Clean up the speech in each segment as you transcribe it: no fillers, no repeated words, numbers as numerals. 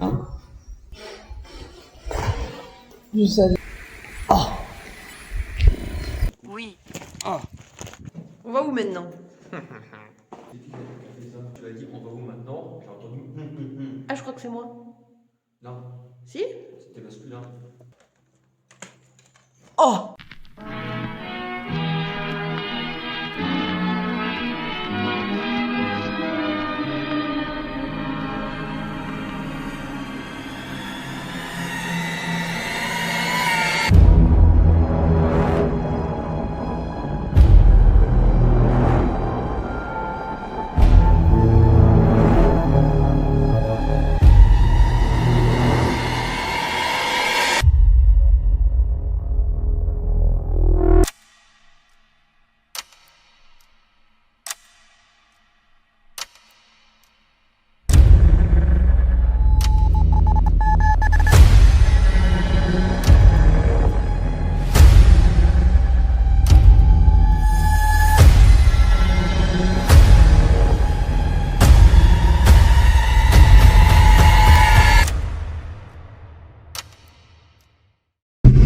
Hein? Je savais. Oh! Oui. Oh! On va où maintenant? Tu as dit on va où maintenant? J'ai entendu. Ah, je crois que c'est moi. Non, Si? c'était masculin. Oh!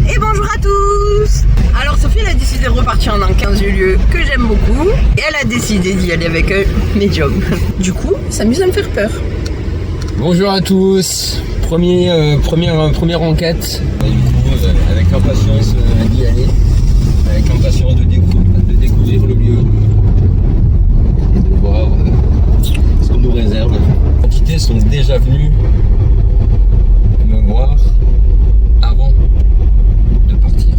Et bonjour à tous! Alors Sophie elle a décidé de repartir dans 15 lieux que j'aime beaucoup et elle a décidé d'y aller avec un médium. Du coup, ça s'amuse à me faire peur. Bonjour à tous. Première enquête. Et du coup, avec impatience d'y aller. Avec impatience de découvrir le lieu. Et de voir ce qu'on nous réserve. Les entités sont déjà venues me voir avant de partir.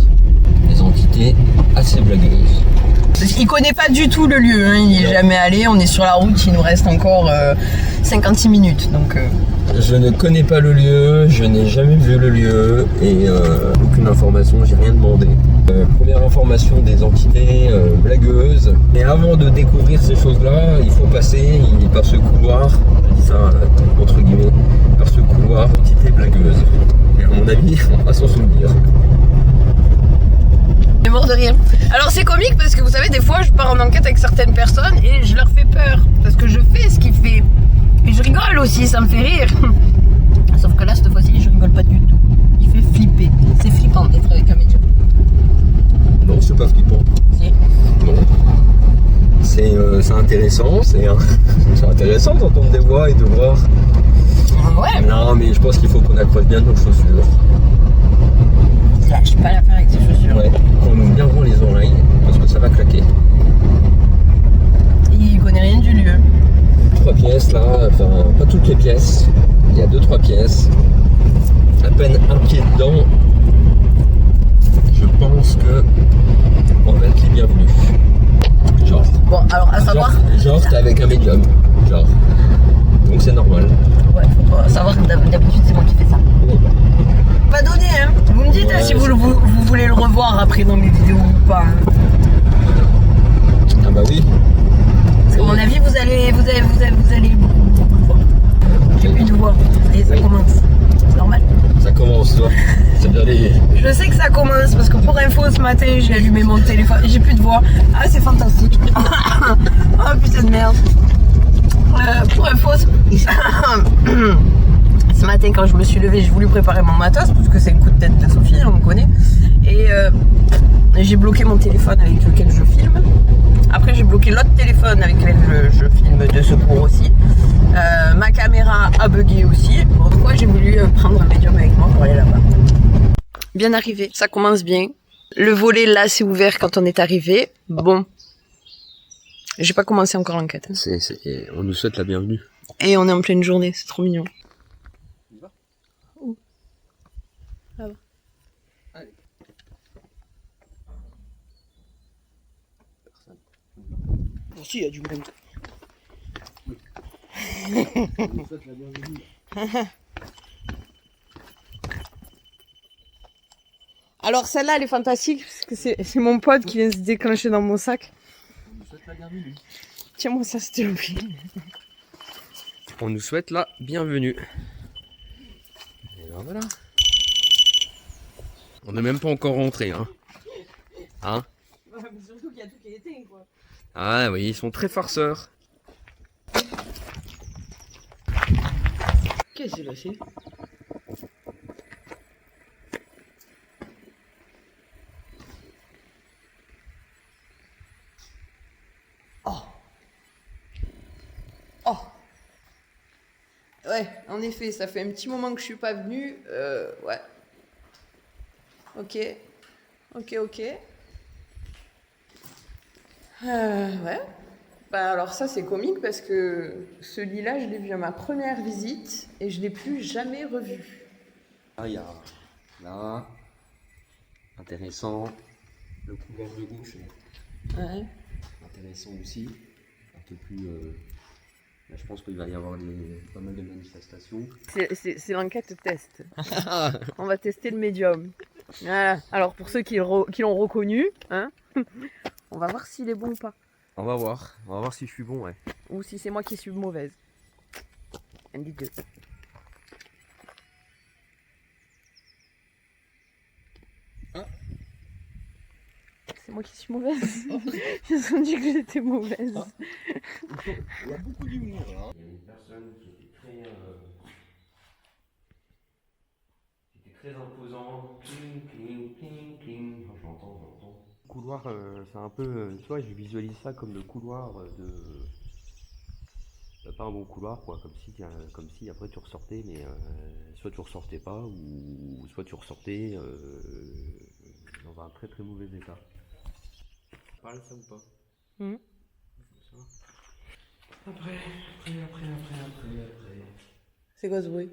Des entités assez blagueuses. Il connaît pas du tout le lieu, hein. Il n'y est jamais allé, on est sur la route, il nous reste encore 56 minutes. Donc, Je ne connais pas le lieu, je n'ai jamais vu le lieu et aucune information, j'ai rien demandé. Première information des entités blagueuses. Et avant de découvrir ces choses-là, il faut passer par ce couloir, je dis ça entre guillemets, par ce couloir d'entités blagueuses. Et à mon avis, on va s'en souvenir. on est mort de rire. Alors c'est comique parce que vous savez, des fois je pars en enquête avec certaines personnes et je leur fais peur. Parce que je fais ce qu'il fait. Et je rigole aussi, ça me fait rire. Sauf que là, cette fois-ci, je rigole pas du tout. Il fait flipper. C'est flippant d'être avec un médium. Non, c'est pas flippant. Si. Non. C'est intéressant, c'est intéressant d'entendre des voix et de voir. Ouais. Non, mais je pense qu'il faut qu'on accroche bien nos chaussures. Lâche pas l'affaire avec ses chaussures. Ouais, qu'on ouvre bien grand les oreilles, parce que ça va claquer. Il connaît rien du lieu. 3 pièces là, enfin pas toutes les pièces, il y a 2-3 pièces. À peine un pied dedans, je pense que on va être les bienvenus. Genre. Bon, alors à savoir. Genre t'es avec un médium. Genre. Donc c'est normal. Ouais, faut pas savoir que d'habitude c'est moi qui fais ça. Pas donné, hein. Vous me dites Ouais, hein, si vous voulez le revoir après dans mes vidéos ou pas. Hein. Ah bah oui. Parce qu'à mon avis, vous allez j'ai plus de voix. Et ça commence. C'est normal. Ça commence, toi. C'est bien les. Je sais que ça commence parce que pour info ce matin j'ai allumé mon téléphone et j'ai plus de voix. Ah c'est fantastique. Oh putain de merde. Pour info ce matin quand je me suis levée j'ai voulu préparer mon matos parce que c'est un coup de tête de Sophie, on me connaît. Et j'ai bloqué mon téléphone avec lequel je filme. Après j'ai bloqué l'autre téléphone avec lequel je filme de secours aussi. Ma caméra a bugué aussi. Bon, donc j'ai voulu prendre un médium avec moi pour aller là-bas. Bien arrivé, ça commence bien. Le volet là s'est ouvert quand on est arrivé. Bon, j'ai pas commencé encore l'enquête. On nous souhaite la bienvenue. Et on est en pleine journée, c'est trop mignon. Où? Là-bas. Allez. Bon, si, il y a du monde. On nous souhaite la bienvenue. Alors celle-là elle est fantastique parce que c'est mon pote qui vient se déclencher dans mon sac. On nous souhaite la bienvenue. Tiens-moi ça s'il te plaît. On nous souhaite la bienvenue. Et ben voilà. On n'est même pas encore rentré, hein. Hein? Surtout qu'il y a tout qui est éteint quoi. Ah oui, ils sont très farceurs. Qu'est-ce qui s'est passé? Oh. Oh. Ouais, en effet, ça fait un petit moment que je suis pas venue. Ouais. Ok. Ok. Ouais. Bah alors ça c'est comique parce que ce lit-là, je l'ai vu à ma première visite et je l'ai plus jamais revu. Ah, il y a là, intéressant, le couloir de gauche, Ouais. intéressant aussi, un peu plus. Là, je pense qu'il va y avoir pas mal de manifestations. C'est l'enquête test. On va tester le médium. Voilà. Alors pour ceux qui l'ont reconnu, hein, on va voir s'il est bon ou pas. On va voir si je suis bon, ouais. Ou si c'est moi qui suis mauvaise. Un des deux. Ah. C'est moi qui suis mauvaise. Ils ont dit que j'étais mauvaise. Il y a beaucoup d'humour là. Il y a une personne qui était très imposant. Cling. J'entends. Le couloir, c'est un peu. Tu vois, je visualise ça comme le couloir de. Pas un bon couloir, quoi. Comme si après tu ressortais, mais soit tu ressortais pas, ou soit tu ressortais dans un très très mauvais état. Parle ça ou pas? Après. C'est quoi ce bruit?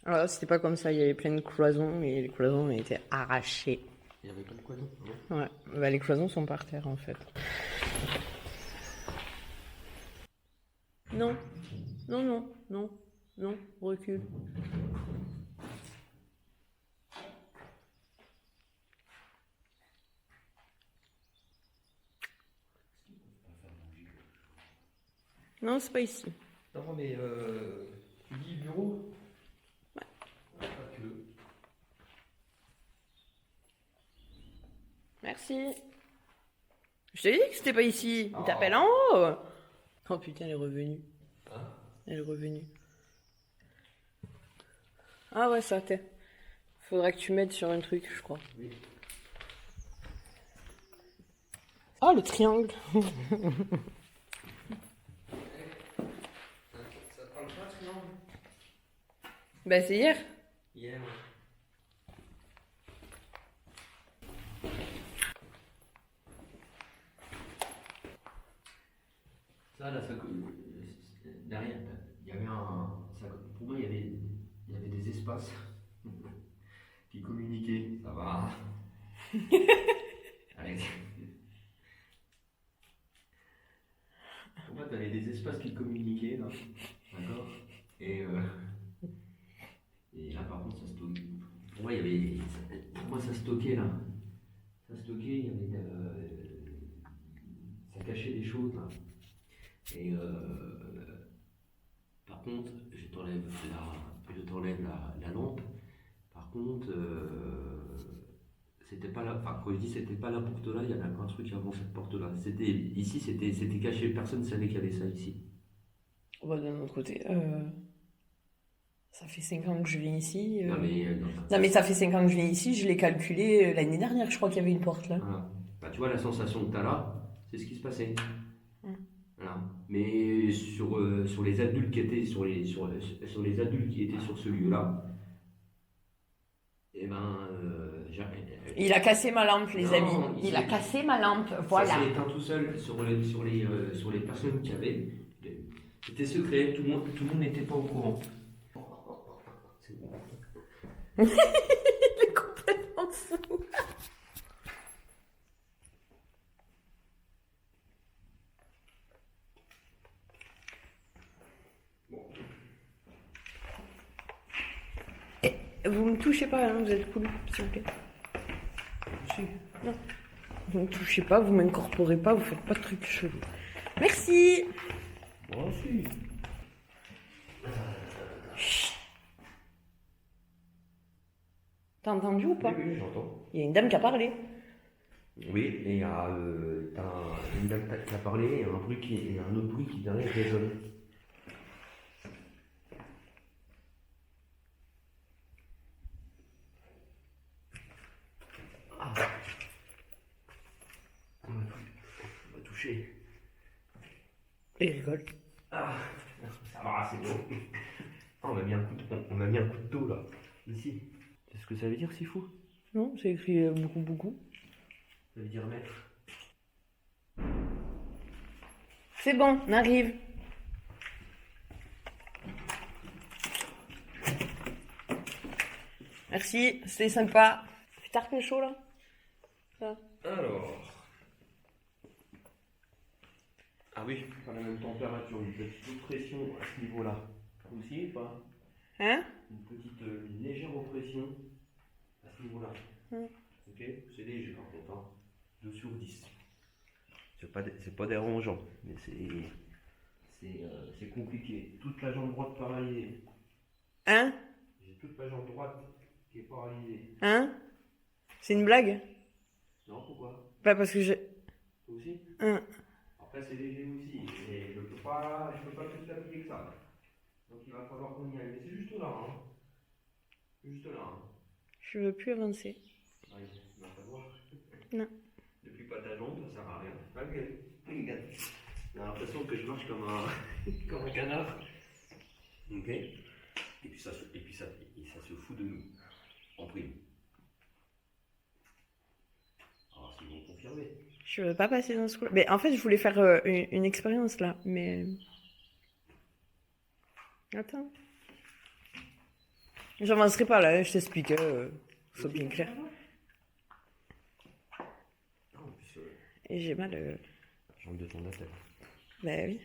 Alors c'était pas comme ça, il y avait plein de cloisons et les cloisons ont été arrachées. Il y avait pas de cloison, non? Ouais, bah, les cloisons sont par terre en fait. Non, recule. Non, c'est pas ici. Non, mais tu dis bureau? Ouais. Pas que. Merci. Je t'ai dit que c'était pas ici. Il t'appelle en haut. Oh putain, elle est revenue. Hein? Elle est revenue. Ah ouais, ça t'est. Faudra que tu m'aides sur un truc, je crois. Oui. Ah, le triangle. Ça te parle pas, triangle? Bah c'est hier. Hier, ouais. Ça, là, derrière, il y avait pour moi, il y avait des espaces qui communiquaient. Ça va. Avec. Pour moi, tu avais des espaces qui communiquaient, là. D'accord? Et là, par contre, ça stockait. Pour moi, ça stockait, là. Ça stockait, il y avait. Ça cachait des choses, là. Et par contre, je t'enlève la lampe. Par contre, c'était pas là. Enfin, quand je dis c'était pas la porte là, il y avait un truc avant cette porte là. C'était caché. Personne ne savait qu'il y avait ça ici. Bah d'un autre côté, ça fait 5 ans que je viens ici. Non, Non mais ça fait 5 ans que je viens ici, je l'ai calculé l'année dernière, je crois qu'il y avait une porte là. voilà. Bah, tu vois, la sensation que tu as là, c'est ce qui se passait. Mm. Voilà. Mais sur les adultes qui étaient sur les adultes qui étaient sur ce lieu-là, eh ben, Il a cassé ma lampe, les Non, amis. Il a cassé ma lampe, voilà. ça s'est éteint tout seul sur les personnes qui avaient. C'était secret, tout le monde n'était pas au courant. C'est bon. Il est complètement fou. Bon. Vous me touchez pas, hein, vous êtes cool, s'il vous plaît. Non. Vous me touchez pas, vous m'incorporez pas, vous faites pas de trucs chelous. Merci. Moi aussi. T'as entendu ou pas? Oui, j'entends. Il y a une dame qui a parlé. Oui, et il y a une dame qui a parlé et un autre bruit qui derrière résonne. Ah. On m'a touché. Et il rigole. Ah, ça va, c'est bon. Ah, on m'a mis un coup de dos là, ici. C'est ce que ça veut dire, c'est fou? Non, c'est écrit beaucoup, beaucoup. Ça veut dire maître. C'est bon, on arrive. Merci, c'était sympa. Ça fait tard que chaud là. Ça. Alors. Ah oui, pas la même température, une petite pression à ce niveau-là. Aussi ou pas? Hein? Une légère oppression à ce niveau-là. Ok? C'est léger par contre, hein. 2 sur 10. C'est pas dérangeant, mais c'est compliqué. Toute la jambe droite paralysée. Hein? J'ai toute la jambe droite qui est paralysée. Hein? C'est une blague? Non, pourquoi? Pas parce que j'ai... Toi aussi? Hein? Après c'est léger aussi, mais je peux pas plus l'appliquer que ça. Donc il va falloir qu'on y aille. Mais c'est juste là, hein. Juste là, hein. Je veux plus avancer. Ouais, il va falloir. Non. Depuis pas ta jambe, ça sert à rien. Regarde. J'ai l'impression que je marche comme comme un canard. Ok. Et puis ça se fout de nous. En prime. Alors c'est bon confirmé. Je veux pas passer dans ce coup-là. Mais en fait, je voulais faire une expérience là, mais... Attends. J'avancerai pas là, je t'explique. Faut bien clair. Non, en plus, Et j'ai mal... jambe de ton attel. Bah oui.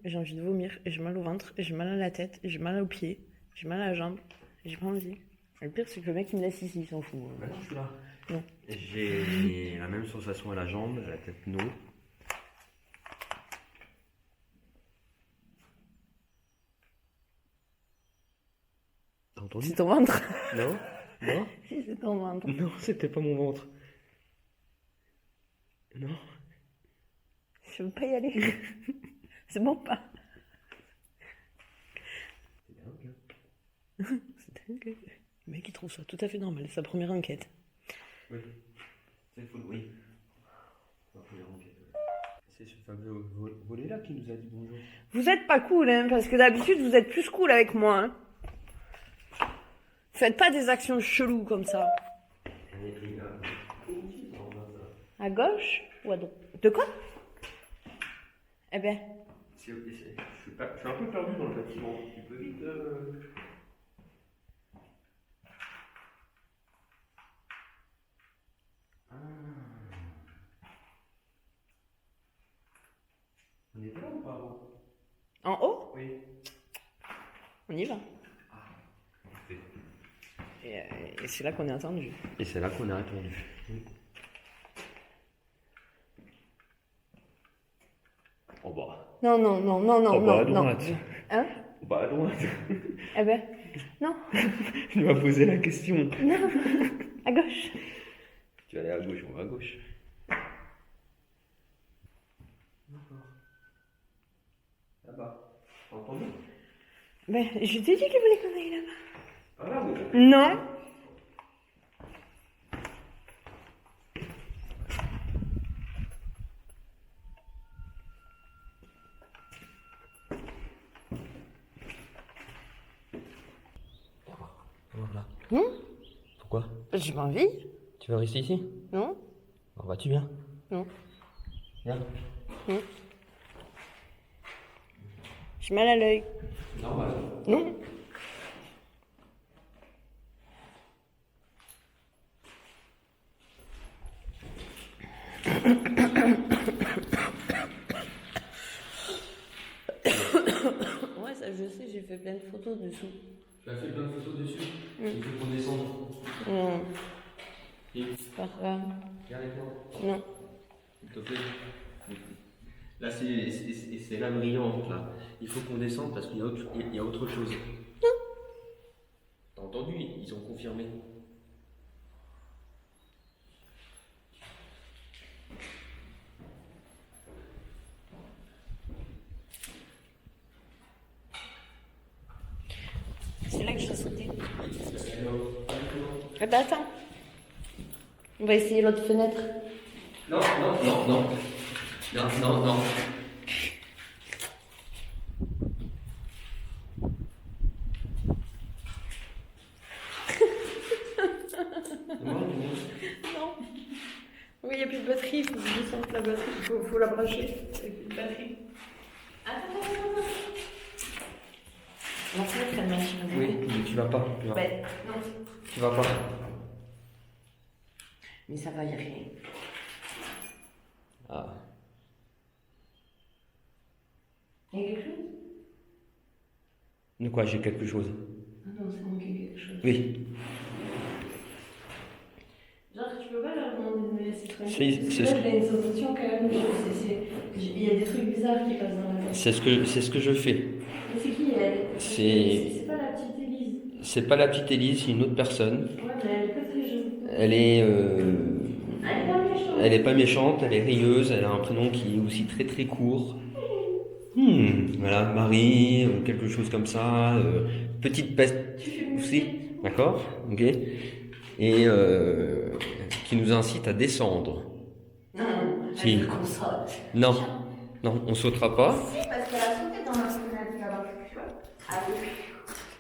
J'ai envie de vomir, j'ai mal au ventre, j'ai mal à la tête, j'ai mal aux pieds, j'ai mal à la jambe, j'ai pas envie. Le pire, c'est que le mec il me laisse ici, il s'en fout. Bah non, je suis là. Non. J'ai la même sensation à la jambe, à la tête non. T'as entendu? C'est ton ventre? Non? Non? Si, c'est ton ventre. Non, c'était pas mon ventre. Non. Je veux pas y aller. C'est bon pas. C'est dingue. Hein. C'est dingue. Le mec il trouve ça tout à fait normal, c'est sa première enquête. Oui. C'est faux, oui. La première enquête. C'est ce fameux volet là qui nous a dit bonjour. Vous êtes pas cool, hein, parce que d'habitude vous êtes plus cool avec moi. Hein. Faites pas des actions cheloues comme ça. À gauche ou à droite? De quoi? Eh ben. Je suis un peu perdu dans le bâtiment. Tu peux vite. On était là ou pas avant? En haut? Oui. On y va. Parfait. Et c'est là qu'on est attendu. Et c'est là qu'on a attendu. Oui. Oh bah. Non, non, non, non, non, Oh bah à non, droite. non. Hein? Oh bah à droite. Eh ben. Non. Tu m'as posé la question. Non. À gauche. Tu vas aller à gauche, on va à gauche. D'accord. Là-bas. T'as entendu? Ben, je t'ai dit qu'il voulait qu'on aille là-bas. Ah là, oui. Non. Voilà. Pourquoi? J'ai pas envie. Tu veux rester ici? Non. Bon, bah tu viens. Non. Viens. Non. J'ai mal à l'œil. Normal. Non. Ouais, ça je sais, j'ai fait plein de photos dessous. Tu as fait plein de photos dessus? Il faut qu'on descende. Non, Et pas grave. viens avec moi. Non. S'il te plaît. Là, c'est la brillante, là. Il faut qu'on descende parce qu'il y a autre chose. T'as entendu? Ils ont confirmé. Eh ben attends. On va essayer l'autre fenêtre. Non. Non. Oui, il n'y a plus de batterie, il faut que je sente la batterie. Il faut la brancher. Il n'y a plus de batterie. Attends. La fenêtre, elle marche. Oui, mais tu vas pas. Ben, non. Tu vas pas. Mais ça va, il n'y a rien. Ah. Il y a quelque chose? De quoi j'ai quelque chose? Ah non, c'est manqué quelque chose. Oui. Genre, tu peux pas leur demander de me laisser Si, tranquille. c'est Parce ce- que là, j'ai une sensation quand même. Il y a des trucs bizarres qui passent dans la tête. C'est ce que je fais. Mais c'est qui elle? C'est pas la petite Élise. C'est pas la petite Élise, c'est une autre personne. Ouais, mais elle est pas très jeune. Elle est. Elle est pas méchante. Elle est pas méchante, elle est rieuse, elle a un prénom qui est aussi très très court. Voilà, Marie, quelque chose comme ça. Petite peste aussi, d'accord? Ok. Et qui nous incite à descendre. Non, Si. elle veut qu'on saute. Non, on sautera pas. Si, parce qu'elle a sauté dans la fenêtre là-bas, tu vois. Ah oui.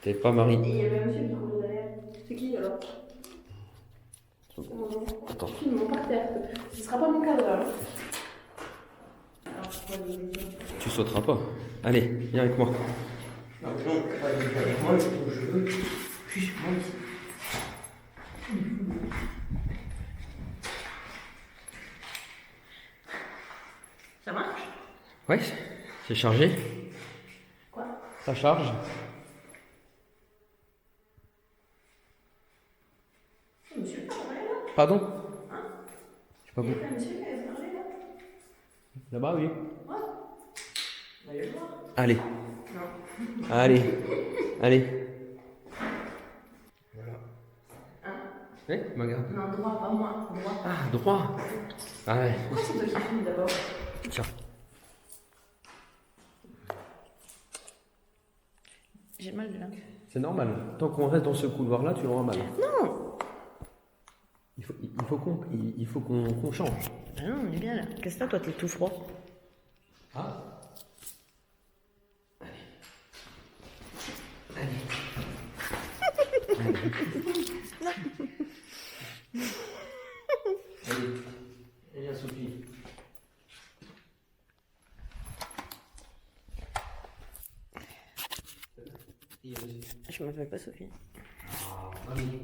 T'es pas Marie. Et il y avait un monsieur qui courait derrière. C'est qui alors? Attends. Filme par terre. Ce sera pas mon cas là. Alors, je crois que Tu sauteras pas. Allez, viens avec moi. ça marche? Ouais, c'est chargé. Quoi? Ça charge. Monsieur, pas parlé là? Pardon? Hein? Je sais pas Il y où. a pas un monsieur qui avait parlé là? Là-bas, oui. Ouais. On va aller le voir. Allez. Non. Allez. Voilà. Hein? Oui, regarde. Non, droit, pas moi. Droit. Ah, droit. Ah ouais. Pourquoi c'est toi qui filmes d'abord? Tiens. J'ai mal là. C'est normal. Tant qu'on reste dans ce couloir-là, tu auras mal. Non! Il faut qu'on change. Ah non, on est bien là. Qu'est-ce que toi, t'es tout froid? Ah. Allez, viens Sophie. Je m'appelle pas Sophie. Ah, mamie.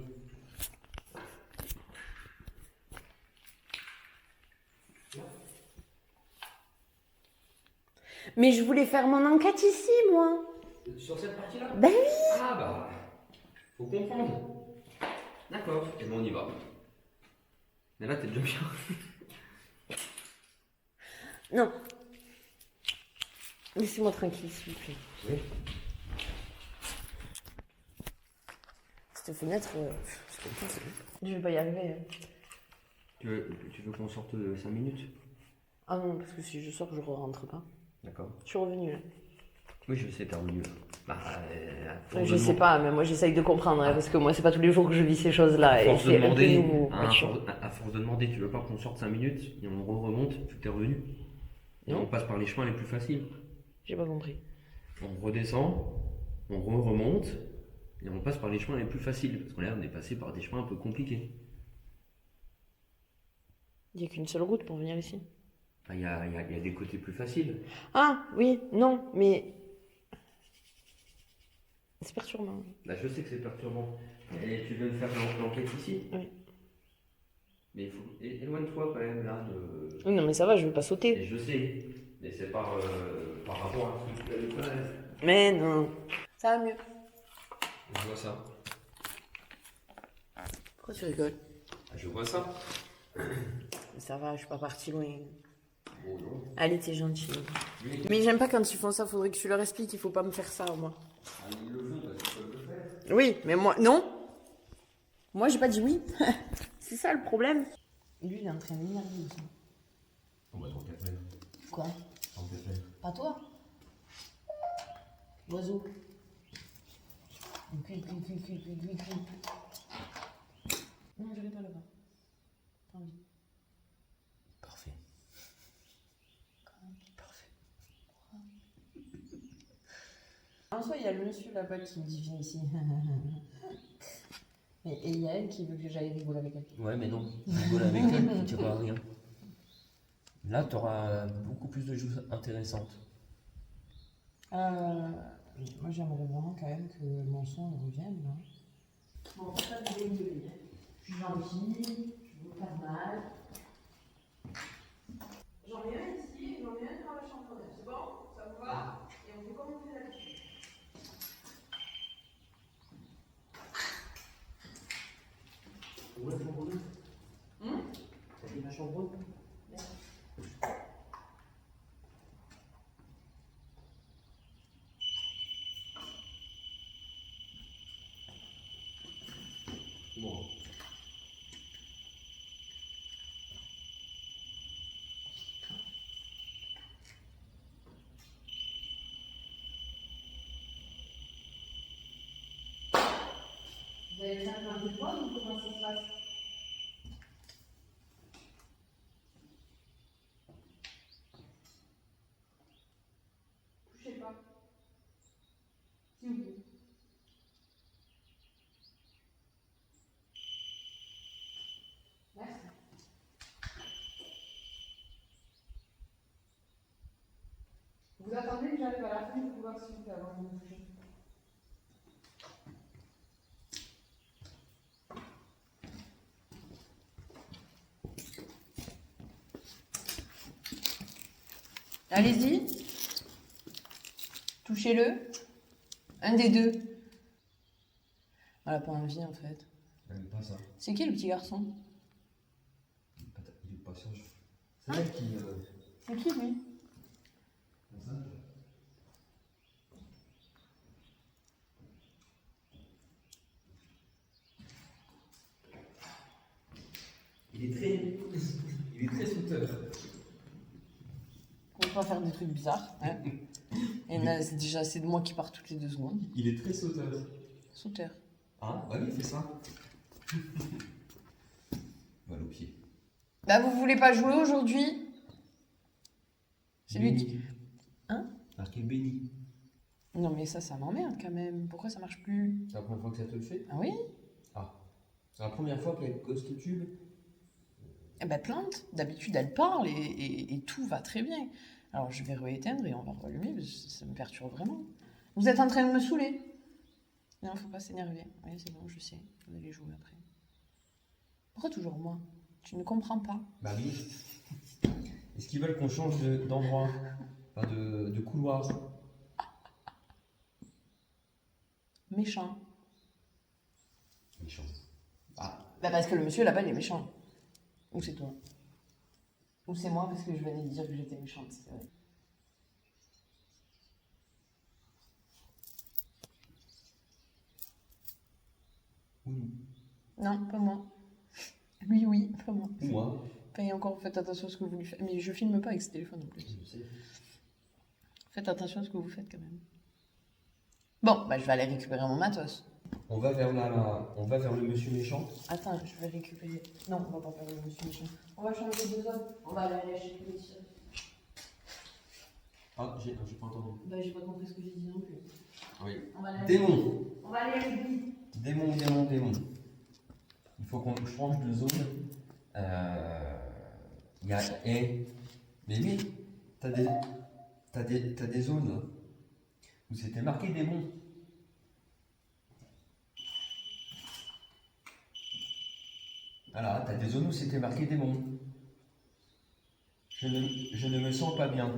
Mais je voulais faire mon enquête ici, moi. Sur cette partie-là? Ben oui. Ah bah, faut comprendre. D'accord, et bon on y va. Mais là t'es déjà bien. Non. Laissez-moi tranquille, s'il vous plaît. Oui. Cette fenêtre, c'est compliqué. Je vais pas y arriver. Hein. Tu veux qu'on sorte 5 minutes? Ah non, parce que si je sors, je rentre pas. D'accord. Je suis revenue là. Oui, je vais essayer de faire mieux. Bah, Je sais pas, mais moi j'essaye de comprendre, hein, parce que moi c'est pas tous les jours que je vis ces choses-là. À Et force de c'est un peu demander, nouveau. hein, à force de demander, tu veux pas qu'on sorte 5 minutes et on remonte, tout est revenu. Et Non. on passe par les chemins les plus faciles. J'ai pas compris. On redescend, on remonte et on passe par les chemins les plus faciles. Parce qu'on là, on est passé par des chemins un peu compliqués. Il y a qu'une seule route pour venir ici. Enfin, il y a des côtés plus faciles. Ah oui, non, mais c'est perturbant. Là, je sais que c'est perturbant. Et tu veux faire l'enquête ici? Oui. Mais il faut. Éloigne-toi quand même là de. Oui, non, mais ça va, je vais pas sauter. Et je sais. Mais c'est par rapport à ce que tu as de connaître. Mais non. Ça va mieux. Je vois ça. Pourquoi tu rigoles? Je vois ça. Ça va, je suis pas partie loin. Oh non. Allez, t'es gentil. Oui. Mais j'aime pas quand ils font ça, faudrait que tu leur expliques, il faut pas me faire ça, moi. Ah, ils le font parce qu'ils peuvent le faire. Oui, mais moi, non. Moi, j'ai pas dit oui. C'est ça le problème. Lui, il est en train de m'énerver aussi. On va tant qu'à faire. Quoi? Tant qu'à faire. Pas toi? L'oiseau. Cui. Non, j'irai pas là-bas. Pas envie. Parfait. Parfait. En soi, il y a le monsieur là-bas qui me dit viens ici. Et il y a elle qui veut que j'aille rigoler avec elle. Ouais, mais non. Rigole avec elle, tu n'auras rien. Là, tu auras beaucoup plus de choses intéressantes. Moi, j'aimerais vraiment quand même que mon son revienne. Là. Bon, ça, je vais gueuler. Je suis gentille, je veux faire mal. J'en ai un ici, j'en ai un dans la chambre. C'est bon? Ça vous va? Et on fait comme on fait d'habitude. Où est la chambre bleue? T'as dit la chambre bleue? Bon. Vous avez fait un peu de poids ou comment ça se passe? Touchez pas. S'il vous plaît. Merci. Vous attendez que j'arrive à la fin pour voir si vous pouvez avoir une toucher. Allez-y. Touchez-le. Un des deux. Elle a pas envie en fait. Elle aime pas ça. C'est qui le petit garçon? Attends, il est pas sage. C'est elle qui. C'est qui lui? Il est très sauteur. On peut pas faire des trucs bizarres. Hein. Et là, c'est déjà assez de moi qui part toutes les 2 secondes. Il est très sauteur. Sauteur. Ah, ouais, il fait ça. Voilà au pied. Bah, vous voulez pas jouer aujourd'hui? C'est lui qui. Béni. Hein? Marqué béni. Non, mais ça m'emmerde quand même. Pourquoi ça marche plus? C'est la première fois que ça te le fait? Ah oui? Ah. C'est la première fois qu'elle cause ce tube? Eh ben, plante. D'habitude, elle parle et tout va très bien. Alors, je vais rééteindre et on va rallumer parce que ça me perturbe vraiment. Vous êtes en train de me saouler? Non, faut pas s'énerver. Oui, c'est bon, je sais. Vous allez jouer après. Pourquoi toujours moi? Tu ne comprends pas. Bah oui. Est-ce qu'ils veulent qu'on change d'endroit? Enfin, de couloir? Méchant. Méchant. Ah. Bah, parce que le monsieur là-bas, il est méchant. Ou c'est toi? Ou c'est moi parce que je venais de dire que j'étais méchante, c'est vrai. Ou nous. Non, pas moi. Lui, oui, pas moi. Ou moi. Enfin, et encore, faites attention à ce que vous lui faites. Mais je filme pas avec ce téléphone en plus. Je sais. Faites attention à ce que vous faites quand même. Bon, bah je vais aller récupérer mon matos. On va vers le monsieur méchant. Attends, je vais récupérer. Non, on va pas faire le monsieur méchant. On va changer de zone. On va aller chez le policier. Ah, j'ai pas entendu. Bah, j'ai pas compris ce que j'ai dit non plus. Oui. On va aller Démon. On va aller avec lui. Démon. Il faut qu'on change de zone. Il y a. Mais oui, t'as des zones où c'était marqué démon. Voilà, t'as des zones où c'était marqué démon. Je ne me sens pas bien.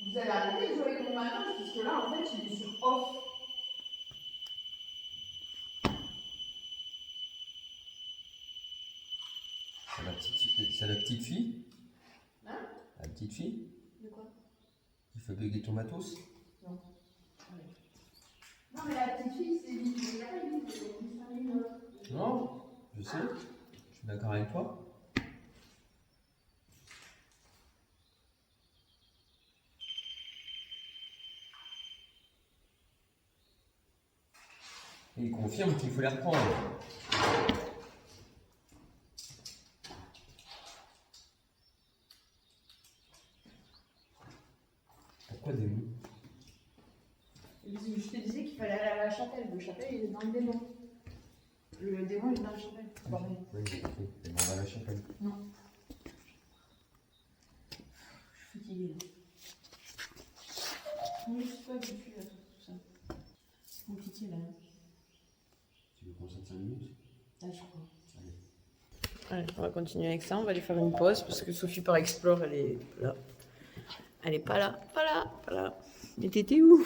Vous allez arrêter de jouer avec mon matos parce que là, en fait, il est sur off. C'est la petite fille. Hein? La petite fille De quoi? qui fait bugger ton matos. Non. Non, mais la petite fille, c'est lui. Il n'y a pas une c'est une famille. Non, je sais. Je suis d'accord avec toi. Et il confirme qu'il faut les reprendre. Pourquoi des mots? Je te disais qu'il fallait aller à la chapelle. Le chapelle, il est dans le démon. Le démon, il est dans la chapelle. Oui, j'ai compris. Et on va à la chapelle. Non. Je suis fatiguée. Oui, je suis pas habituée à tout ça. C'est compliqué là. Tu veux qu'on sorte 5 minutes? Ah, je crois. Allez. Allez, on va continuer avec ça. On va aller faire une pause parce que Sophie par Explore, elle est là. Elle est pas là, pas là, pas là. Mais t'étais où?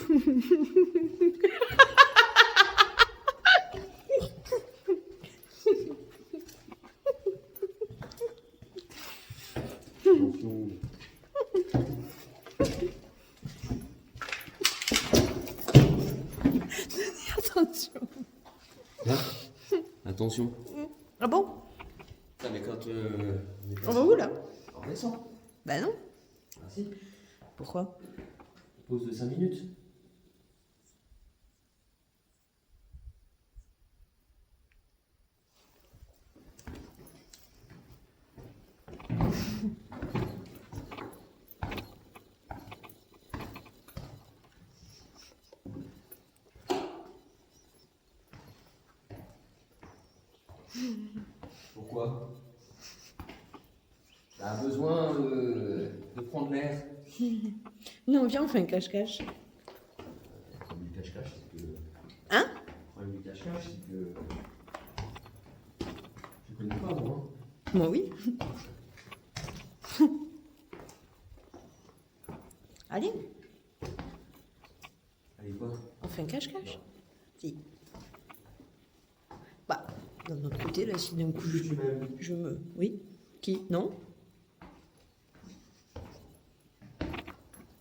Attention. Là. Attention. Ah bon? Ah, mais quand On va où là? on descend. Bah non. Ah si. Pourquoi? Pause de 5 minutes. Pourquoi? T'as besoin de prendre l'air. Non, viens, on fait un cache-cache. Le problème du cache-cache, c'est que. Hein? Le problème du cache-cache, c'est que. Je connais pas, moi. Moi oui. Allez, Allez, quoi? on fait un cache-cache. Si. Bah, d'un autre côté, là, si d'un coup je me. Oui. Qui? Non?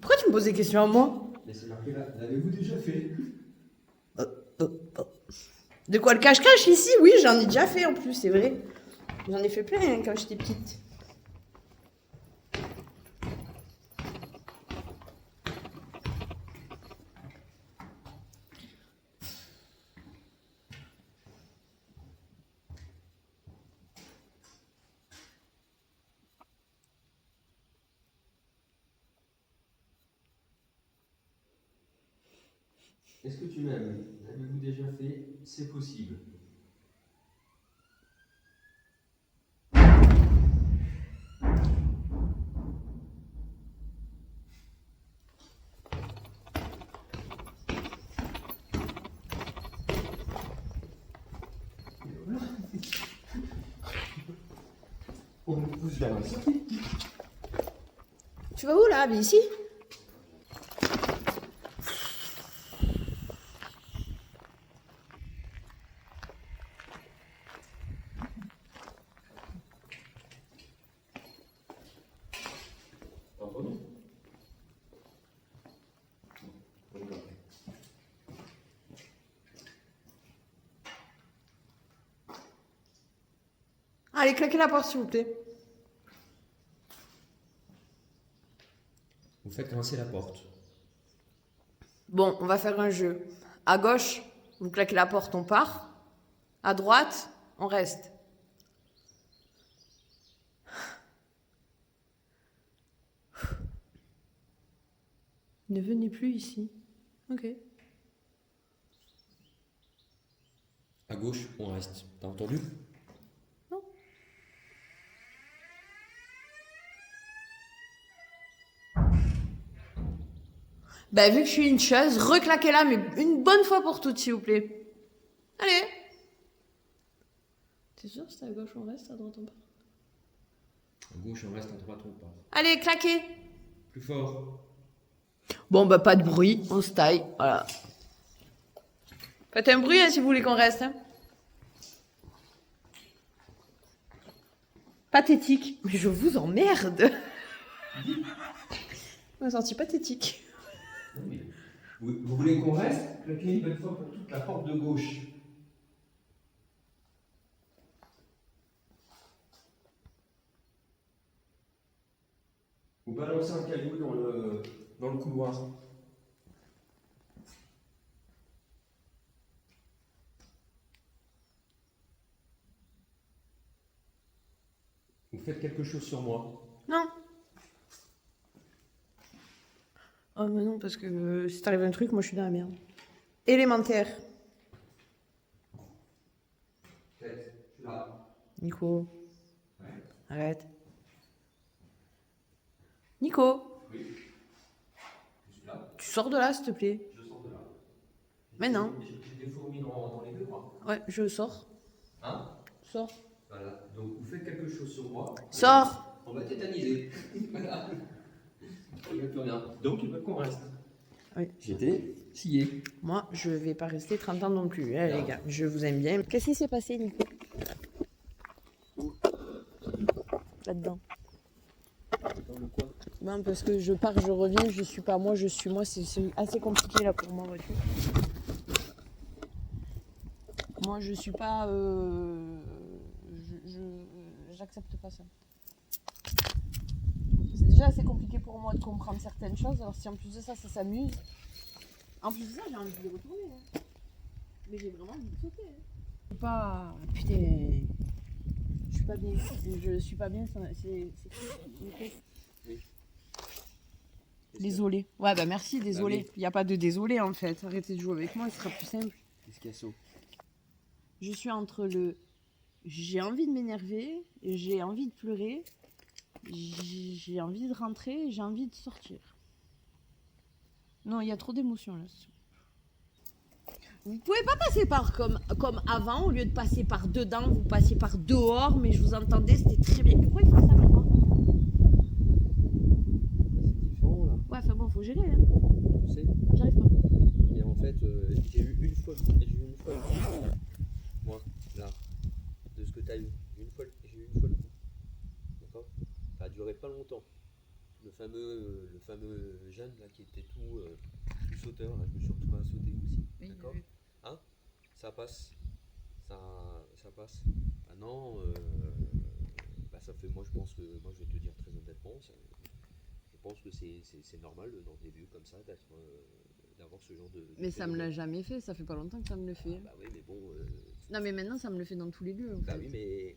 Pourquoi tu me poses des questions à moi? Mais c'est marqué là. L'avez-vous déjà fait? De quoi, le cache-cache ici? Oui, j'en ai déjà fait en plus, c'est vrai. J'en ai fait plein hein, quand j'étais petite. Est-ce que tu m'aimes? L'avez-vous déjà fait? C'est possible. On me pousse vers la sortie. Tu vas où là? Mais ici? En premier? Allez, claquez la porte s'il vous plaît. Vous faites grincer la porte. Bon, on va faire un jeu. À gauche, vous claquez la porte, on part. À droite, on reste. Ne venez plus ici. Ok. À gauche, on reste. T'as entendu? Non. Bah, vu que je suis une chaise, reclaquez-la, mais une bonne fois pour toutes, s'il vous plaît. Allez. T'es sûr, c'est à gauche on reste, à droite on part? À gauche, on reste. À droite, on part. Allez, claquez. Plus fort. Bon, bah, pas de bruit, on se taille, voilà. Faites un bruit, hein, si vous voulez qu'on reste. Hein. Pathétique. Mais je vous emmerde. On a sorti pathétique. Vous voulez qu'on reste? Claquez une bonne fois pour toute la porte de gauche. Vous balancez un caillou dans le couloir. faites quelque chose sur moi. Non. Oh mais non, parce que si t'arrive un truc, moi je suis dans la merde. Élémentaire. Faites, je suis là. Nico, Ouais. arrête. Nico, Oui. Je suis là. tu sors de là, s'il te plaît. Je sors de là. Mais non. J'ai des fourmis dans les deux bras. Ouais, je sors. Hein? Sors. Voilà. Donc vous faites quelque chose sur moi. Sors. On va tétaniser. Voilà. Il n'y a plus rien. Donc il veut qu'on reste. Oui. J'étais scié. Moi, je vais pas rester 30 ans non plus, hein, les gars. Je vous aime bien. Qu'est-ce qui s'est passé, Nico? Là-dedans. Dans le coin. Ben, parce que je pars, je reviens, je suis pas moi, je suis moi. C'est assez compliqué là pour moi, vois-tu. Moi, je suis pas. J'accepte pas ça. C'est déjà assez compliqué pour moi de comprendre certaines choses. Alors, si en plus de ça, ça s'amuse. En plus de ça, j'ai envie de retourner. Hein. Mais j'ai vraiment envie de sauter. Hein. Je suis pas. Putain. Je suis pas bien. Je suis pas bien. C'est. Oui. Désolé. Ouais, bah merci, désolé. oui. Il n'y a pas de désolé en fait. Arrêtez de jouer avec moi, ce sera plus simple. Qu'est-ce qu'il y a saut? Je suis entre le. J'ai envie de m'énerver, j'ai envie de pleurer, j'ai envie de rentrer, j'ai envie de sortir. Non, il y a trop d'émotions là. Vous pouvez pas passer par comme avant, au lieu de passer par dedans, vous passez par dehors, mais je vous entendais, c'était très bien. Pourquoi il faut ça maintenant? C'est différent là. Ouais, enfin bon, faut gérer, hein. Je sais. J'arrive pas. Et en fait, j'ai eu une fois. Moi, là. De ce que t'as eu. J'ai eu une fois le coup. D'accord? Ça a duré pas longtemps. Le fameux jeune là qui était tout sauteur, là, je me suis retrouvé à sauter aussi. Oui, D'accord? oui. Hein? Ça passe. Ça passe. Maintenant, bah ça fait, moi je pense que, moi je vais te dire très honnêtement, je pense que c'est normal dans des lieux comme ça d'avoir ce genre de. Mais ça me phénomène. l'a jamais fait, ça fait pas longtemps que ça me le fait. Bah oui, mais bon. Non, mais maintenant ça me le fait dans tous les lieux. En Bah fait. oui, mais.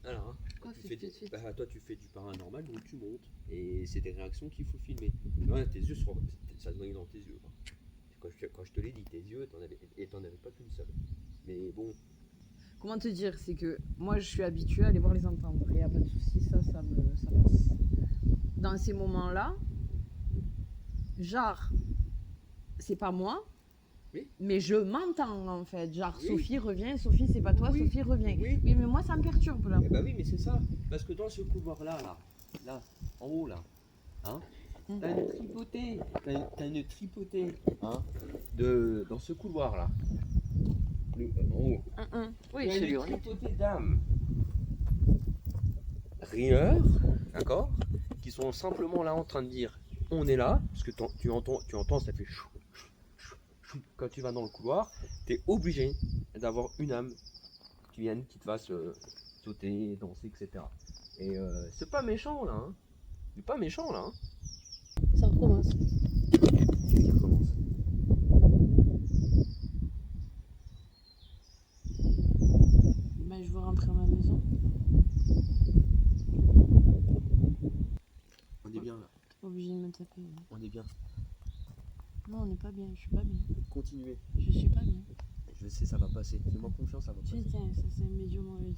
Alors, hein, Quoi, tu fais fais tout de bah, toi tu fais du paranormal, donc tu montes. Et c'est des réactions qu'il faut filmer. Ouais, tes yeux, ça se voyait dans tes yeux. Hein. Quand je te l'ai dit, tes yeux, t'en avais pas qu'une seule. Mais bon. Comment te dire, c'est que moi je suis habituée à aller voir les entendre. Et y a pas de souci, ça passe. Dans ces moments-là, genre, c'est pas moi, Oui. mais je m'entends en fait. Genre, Oui. Sophie revient, Sophie c'est pas toi, Oui. Sophie revient. Oui. Mais moi ça me perturbe là. Eh bah oui, mais c'est ça. Parce que dans ce couloir-là, là, en haut là, hein, t'as une tripotée, hein, dans ce couloir-là. En haut. Oui, Il y a c'est lui. une tripotée d'âmes rieurs, d'accord, qui sont simplement là en train de dire on est là, parce que tu entends, ça fait chou, chou, chou, chou. Quand tu vas dans le couloir, tu es obligé d'avoir une âme qui vienne, qui te fasse sauter, danser, etc. Et c'est pas méchant là, hein. C'est pas méchant là. Hein. Ça recommence. Qu'est-ce qui recommence? Bah, je veux rentrer à ma maison. On est bien là, T'es pas obligé de me taper. Hein. on est bien. Non, on n'est pas bien, je suis pas bien. Continuez. Je suis pas bien. Je sais, ça va passer. Fais-moi confiance, ça va passer. Putain, ça c'est un médium mauvais.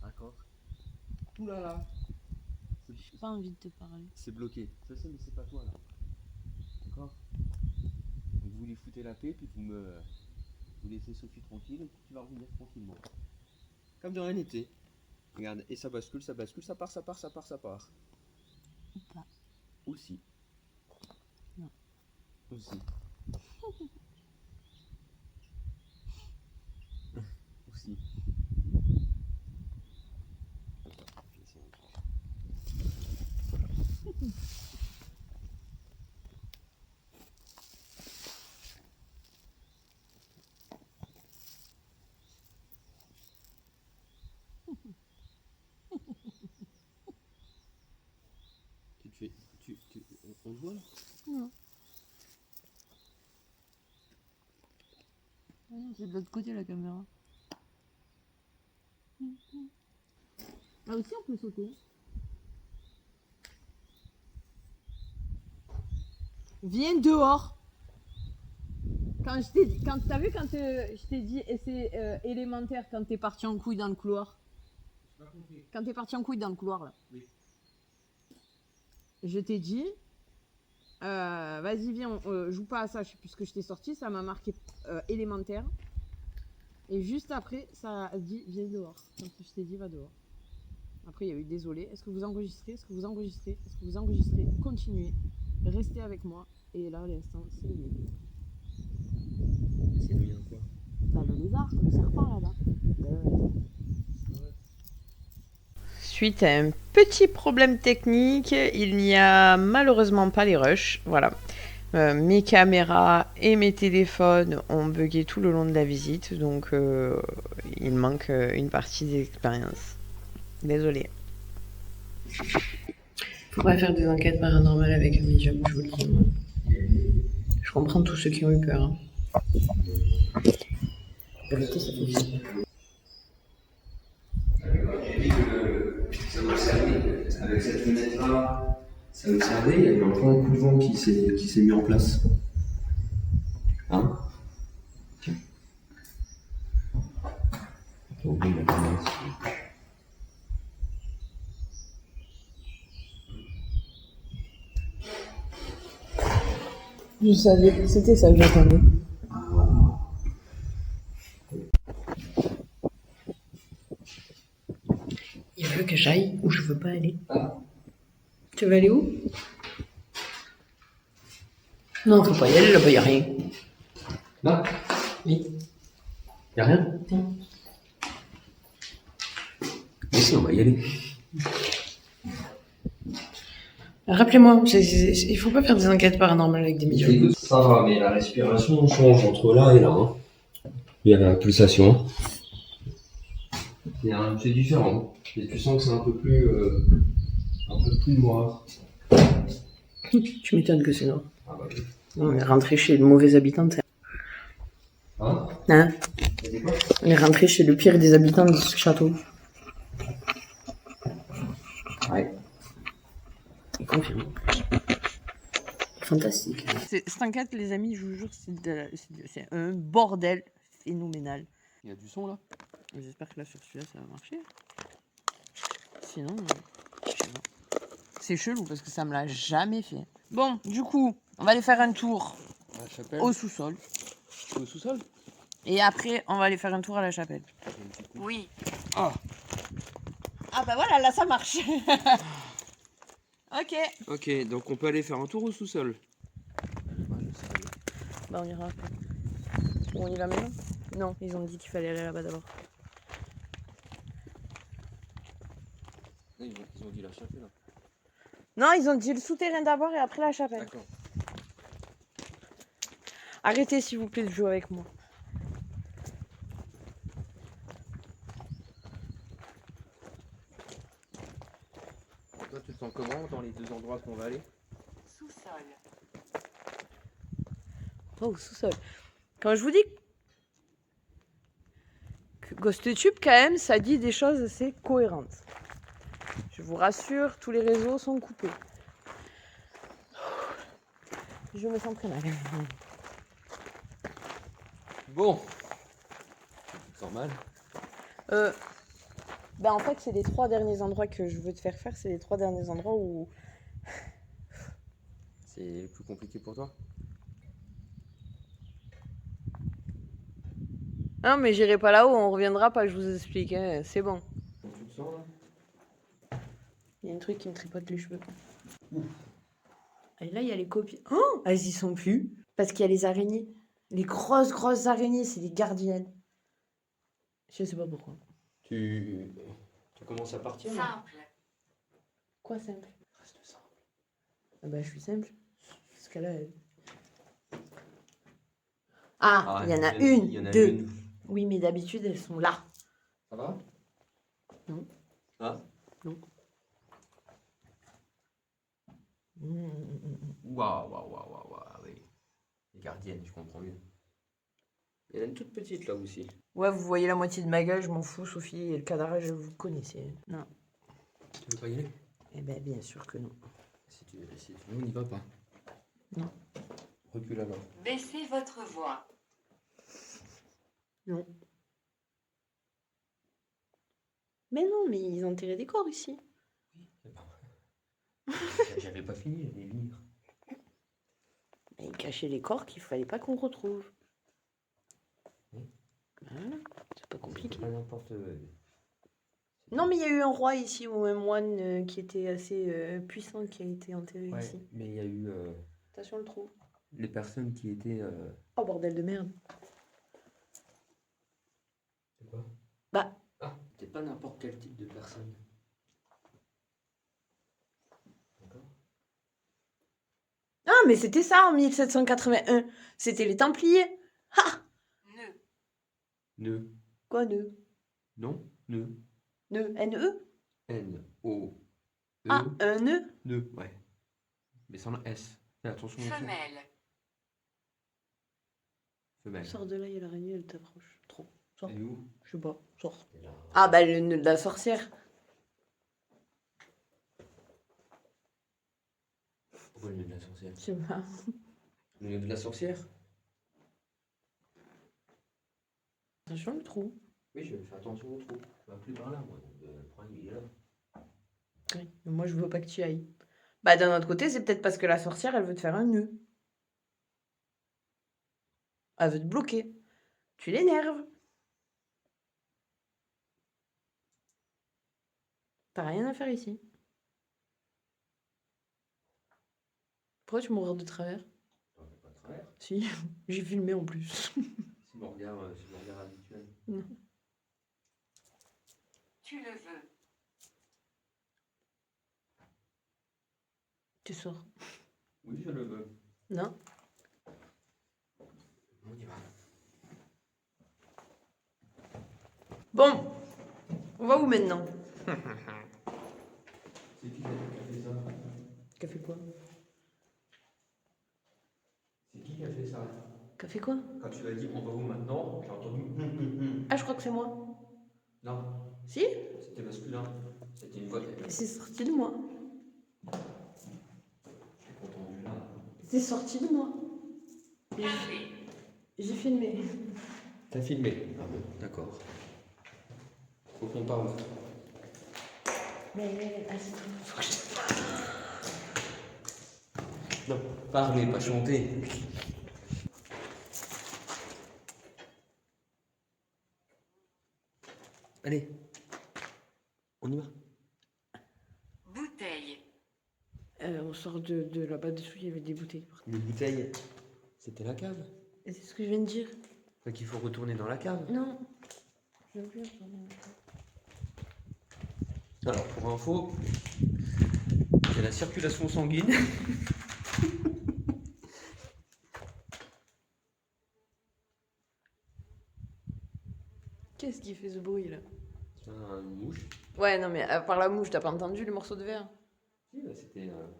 D'accord. Tout là. J'ai pas envie de te parler. C'est bloqué. Je sais, mais c'est pas toi là. D'accord? Donc vous lui foutez la paix, puis vous laissez Sophie tranquille, et puis tu vas revenir tranquillement. Comme de rien n'était. Regarde, et ça bascule, ça part. Ou pas. Aussi. Non. Aussi. Aussi. On te voit là? Non. Ah non, c'est de l'autre côté la caméra. Là aussi, on peut sauter. Viens dehors. Quand je t'ai dit, t'as vu quand je t'ai dit, et c'est élémentaire quand t'es parti en couille dans le couloir. Quand t'es parti en couille dans le couloir là. Oui. Je t'ai dit, vas-y viens, joue pas à ça, je sais plus ce que je t'ai sorti, ça m'a marqué élémentaire. Et juste après, ça a dit viens dehors. Quand je t'ai dit va dehors. Après il y a eu désolé, est-ce que vous enregistrez, est-ce que vous enregistrez, est-ce que vous enregistrez, continuez, restez avec moi. Et là, à l'instant, c'est le mien. C'est le mien quoi? Bah le lézard, le serpent là-bas. Suite à un petit problème technique, il n'y a malheureusement pas les rushs. Voilà. Mes caméras et mes téléphones ont bugué tout le long de la visite, donc il manque une partie des expériences. Désolée. Faut pas faire des enquêtes paranormales avec un médium, je vous le dis. Je comprends tous ceux qui ont eu peur. Hein. La vérité, ça fait bizarre. Ça m'observait. Avec cette fenêtre-là, ça observait, il y a eu un grand coup de vent qui s'est mis en place. Hein? Tiens. Je savais, c'était ça que j'attendais. Il veut que j'aille où je veux pas aller. Tu veux aller où? Non, faut pas y aller, là-bas y a rien. Là? Oui. Y'a rien? Non. Mais si, on va y aller. Rappelez-moi, il faut pas faire des enquêtes paranormales avec des médiums. Écoute, ça va, mais la respiration change entre là et là. Hein. Il y a la pulsation. C'est différent. Et tu sens que c'est un peu plus noir. Tu m'étonnes que c'est noir. Ah bah oui. On est rentré chez le mauvais habitant. Hein? Hein? T'as dit quoi? On est rentré chez le pire des habitants de ce château. Ouais. Je confirme. Fantastique. Cette enquête, les amis, je vous jure, c'est un bordel phénoménal. Il y a du son là? J'espère que là, sur celui-là, ça va marcher. Sinon, je sais pas. C'est chelou parce que ça me l'a jamais fait. Bon, du coup, on va aller faire un tour La chapelle? au sous-sol. Au sous-sol? Et après, on va aller faire un tour à la chapelle. Oui. Ah! Ah bah voilà, là, ça marche. Ok. Ok, donc on peut aller faire un tour au sous-sol. Bah on ira après. On y va maintenant? Non, ils ont dit qu'il fallait aller là-bas d'abord. Ils ont dit la chapelle là. Non, ils ont dit le souterrain d'abord et après la chapelle. D'accord. Arrêtez s'il vous plaît de jouer avec moi. Toi, tu te sens comment dans les deux endroits qu'on va aller? Sous-sol. Oh, sous-sol. Quand je vous dis que GhostTube, quand même, ça dit des choses assez cohérentes. Je vous rassure, tous les réseaux sont coupés. Je me sens très mal. Bon. Tu te sens mal? En fait, c'est les 3 derniers endroits que je veux te faire faire. C'est les 3 derniers endroits où... C'est plus compliqué pour toi? Non, mais j'irai pas là-haut, on reviendra pas, je vous explique. Hein. C'est bon. Tu te sens là? Il y a un truc qui me tripote les cheveux. Et là, il y a les copies. Oh, elles y sont plus. Parce qu'il y a les araignées. Les grosses araignées, c'est des gardiennes. Je sais pas pourquoi. Tu commences à partir là? Simple. Quoi simple? Reste simple. Ah bah, je suis simple. Parce que là... Ah, il y en a une, il y en a deux. une. Oui, mais d'habitude, elles sont là. Ça va? Non. Ah? Non. Waouh, oui. Les gardiennes, je comprends mieux. Il y en a une toute petite là aussi. Ouais, vous voyez la moitié de ma gueule, je m'en fous, Sophie. Et le cadrage, vous connaissez. Non. Tu veux pas y aller? Eh ben, bien sûr que non. Si tu veux, on n'y va pas. Non. Recule alors. Baissez votre voix. Non. Mais non, mais ils ont enterré des corps ici. J'avais pas fini, j'allais venir. Mais ils cachaient les corps qu'il fallait pas qu'on retrouve. Oui. Voilà, c'est pas compliqué. Pas n'importe. Non, mais il y a eu un roi ici, ou un moine qui était assez puissant, qui a été enterré Ouais, ici. mais il y a eu Attention le trou. les personnes qui étaient. Oh bordel de merde. C'est quoi? Bah, Ah, c'était pas n'importe quel type de personne. D'accord? ah, mais c'était ça en 1781. C'était les Templiers. Ha! Ne. Quoi, ne? Non? Ne. Ne? N-E? N-O. E. Ah, un nœud? Ne. Ouais. Mais sans la S. Fais attention. au son. Femelle. Femelle. Sors de là, il y a l'araignée, elle t'approche. Trop. Sors. Et où? Je sais pas. Sors. Et là. Ah, bah, le nœud de la sorcière. Pourquoi le nœud de la sorcière? Je sais pas. Le nœud de la sorcière? Attention le trou. Oui, je fais attention au trou. Je vais plus par là, moi. Donc, le problème, il est là. Oui, mais moi, je veux pas que tu y ailles. Bah, d'un autre côté, c'est peut-être parce que la sorcière, elle veut te faire un nœud. Elle veut te bloquer. Tu l'énerves. T'as rien à faire ici. Pourquoi tu me regardes de travers? Non, mais pas de travers. Si, j'ai filmé en plus. C'est mon regard habituel. Non. Tu le veux. Tu sors. Oui, je le veux. Non. On y va. Bon. On va où maintenant? C'est qui qui a fait ça? Qu'a fait quoi? C'est qui a fait ça? Qu'a fait quoi? Quand tu as dit on va où maintenant, j'ai entendu. Ah, je crois que c'est moi. Non, Si? c'était masculin. C'était une voix. C'est sorti de moi. J'ai entendu là. C'est sorti de moi. Café. J'ai filmé. T'as filmé? Ah bon, d'accord. Faut qu'on parle. Mais faut que je... Non, parler, pas chanter. Allez, on y va. Bouteille. On sort de là-bas dessous, il y avait des bouteilles. Les bouteilles, c'était la cave. Et c'est ce que je viens de dire. Fait qu'il faut retourner dans la cave. Non. Je veux plus retourner. Alors, pour info, il y a la circulation sanguine. Qu'est-ce qui fait ce bruit là? C'est une mouche. Ouais, non, mais à part la mouche, t'as pas entendu les morceaux de verre? Si, bah,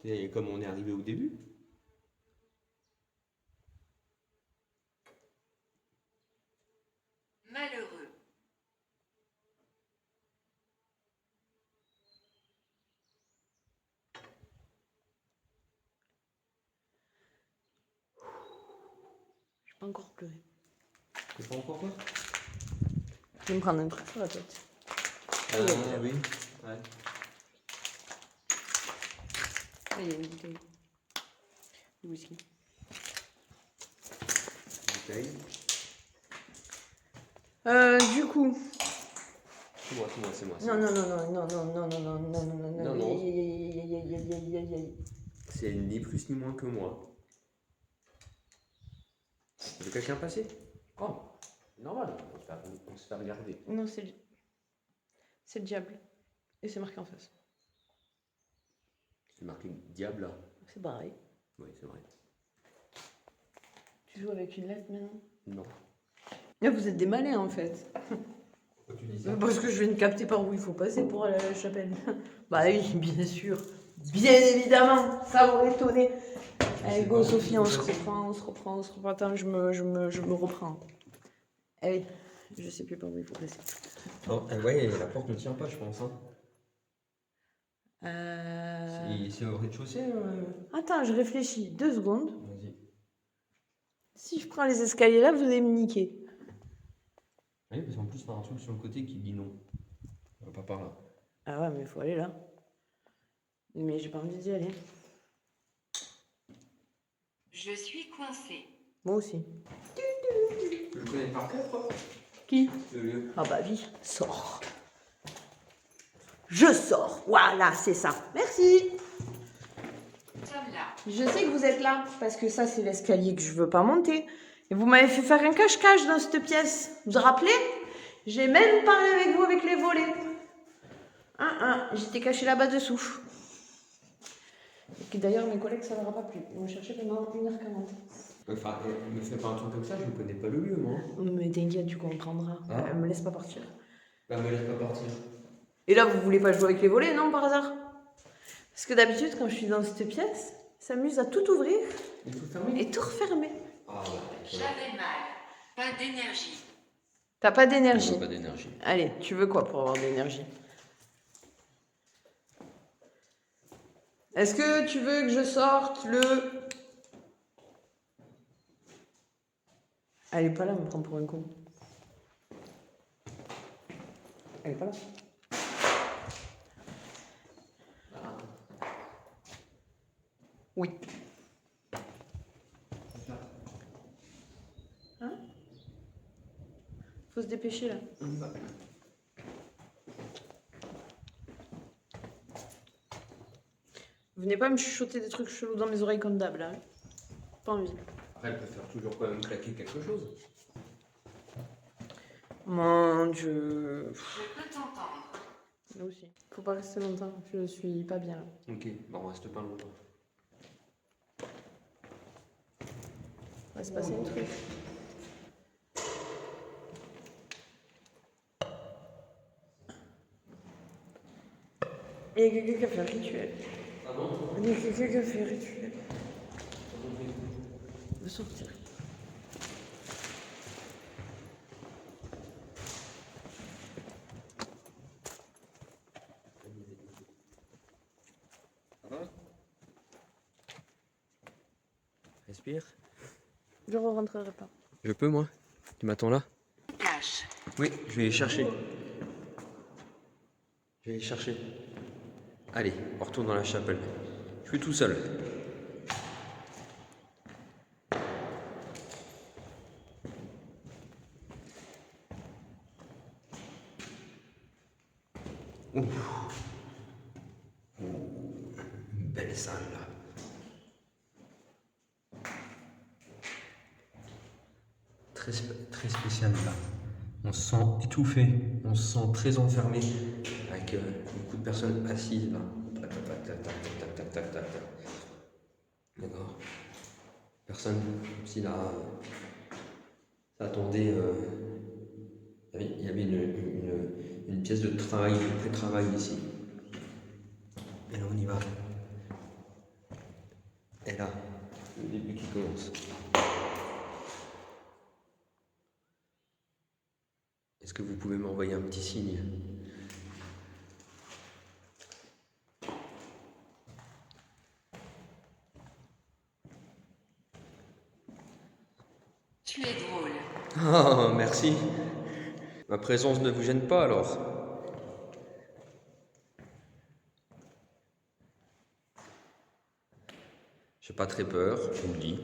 c'était comme on est arrivé au début. Malheureux. J'ai pas encore pleuré. C'est pas encore quoi? Je vais me prendre un truc sur la tête. Ah oui. Ouais. Ah, il y a une bouteille. Du whisky. Bouteille. Du coup. C'est moi. Non, non, non, non, non, non, non, non, non, non, non, non, Non. non. C'est ni plus ni moins que moi. Tu veux quelqu'un passer? Oh, normal, on se fait regarder. Non, c'est le diable. Et c'est marqué en face. C'est marqué diable là. C'est pareil. Oui, c'est vrai. Tu joues avec une lettre maintenant? Non. Là, vous êtes des malins en fait. Pourquoi tu dis ça? Parce que je viens de capter par où il faut passer pour aller à la chapelle. Bah oui, bien sûr. Bien évidemment, ça m'aurait étonné. Allez, go Sophie, on se reprend. Attends, je me reprends. Allez. Je sais plus par où il faut passer. Non, ouais, la porte ne tient pas, je pense. Hein. C'est au rez-de-chaussée Attends, je réfléchis 2 secondes. Vas-y. Si je prends les escaliers là, vous allez me niquer. Oui, parce qu'en plus, t'as un truc sur le côté qui dit non. On va pas par là. Ah ouais, mais il faut aller là. Mais j'ai pas envie d'y aller. Je suis coincé. Moi aussi. Tu le connais par cœur, toi Qui? Le lieu. Ah bah oui, sors. Je sors. Voilà, c'est ça. Merci. Nous sommes là. Je sais que vous êtes là, parce que ça, c'est l'escalier que je veux pas monter. Et vous m'avez fait faire un cache-cache dans cette pièce. Vous vous rappelez? J'ai même parlé avec vous avec les volets. J'étais cachée là-bas dessous. Et d'ailleurs, mes collègues, ça leur a pas plu. Ils m'ont cherché pendant 1h40. Enfin, me fais pas un truc comme ça, je ne connais pas le lieu, moi. Mais t'inquiète, tu comprendras. Ah. Elle me laisse pas partir. Bah, me laisse pas partir. Et là, vous voulez pas jouer avec les volets, non, par hasard? Parce que d'habitude, quand je suis dans cette pièce, ils s'amusent à tout ouvrir Il faut fermer. et tout refermer. Ah, ouais. J'avais mal. Pas d'énergie. T'as pas d'énergie. Pas d'énergie. Allez, tu veux quoi pour avoir de l'énergie? Est-ce que tu veux que je sorte le... Elle est pas là, elle me prend pour un con. Elle est pas là. Oui. Hein? Faut se dépêcher là. Venez pas me chuchoter des trucs chelous dans mes oreilles comme d'hab là. Pas envie. Après, elle peut faire toujours quand même claquer quelque chose. Mon Dieu. Je peux t'entendre. Là aussi. Faut pas rester longtemps, je suis pas bien là. Ok, bon, on reste pas longtemps. Il va se passer un truc. Il y a quelqu'un qui a fait un rituel. Ah bon? Il y a quelqu'un qui a fait un rituel. De sortir. Respire. Je ne rentrerai pas. Je peux, moi? Tu m'attends là? Cache. Oui, je vais les chercher. Je vais les chercher. Allez, on retourne dans la chapelle. Je suis tout seul. Ouf. Une belle salle là. Très spécial là. On se sent étouffé, on se sent très enfermé avec beaucoup de personnes assises là. Tac, tac, tac, tac, tac, tac, tac, tac, tac. D'accord. Personne, comme si là, ça attendait. Il y avait une pièce de travail, de pré-travail ici. Et là, on y va. Et là, le début qui commence. Est-ce que vous pouvez m'envoyer un petit signe? Tu es drôle. Ah, merci. Ma présence ne vous gêne pas alors? J'ai pas très peur, je vous le dis.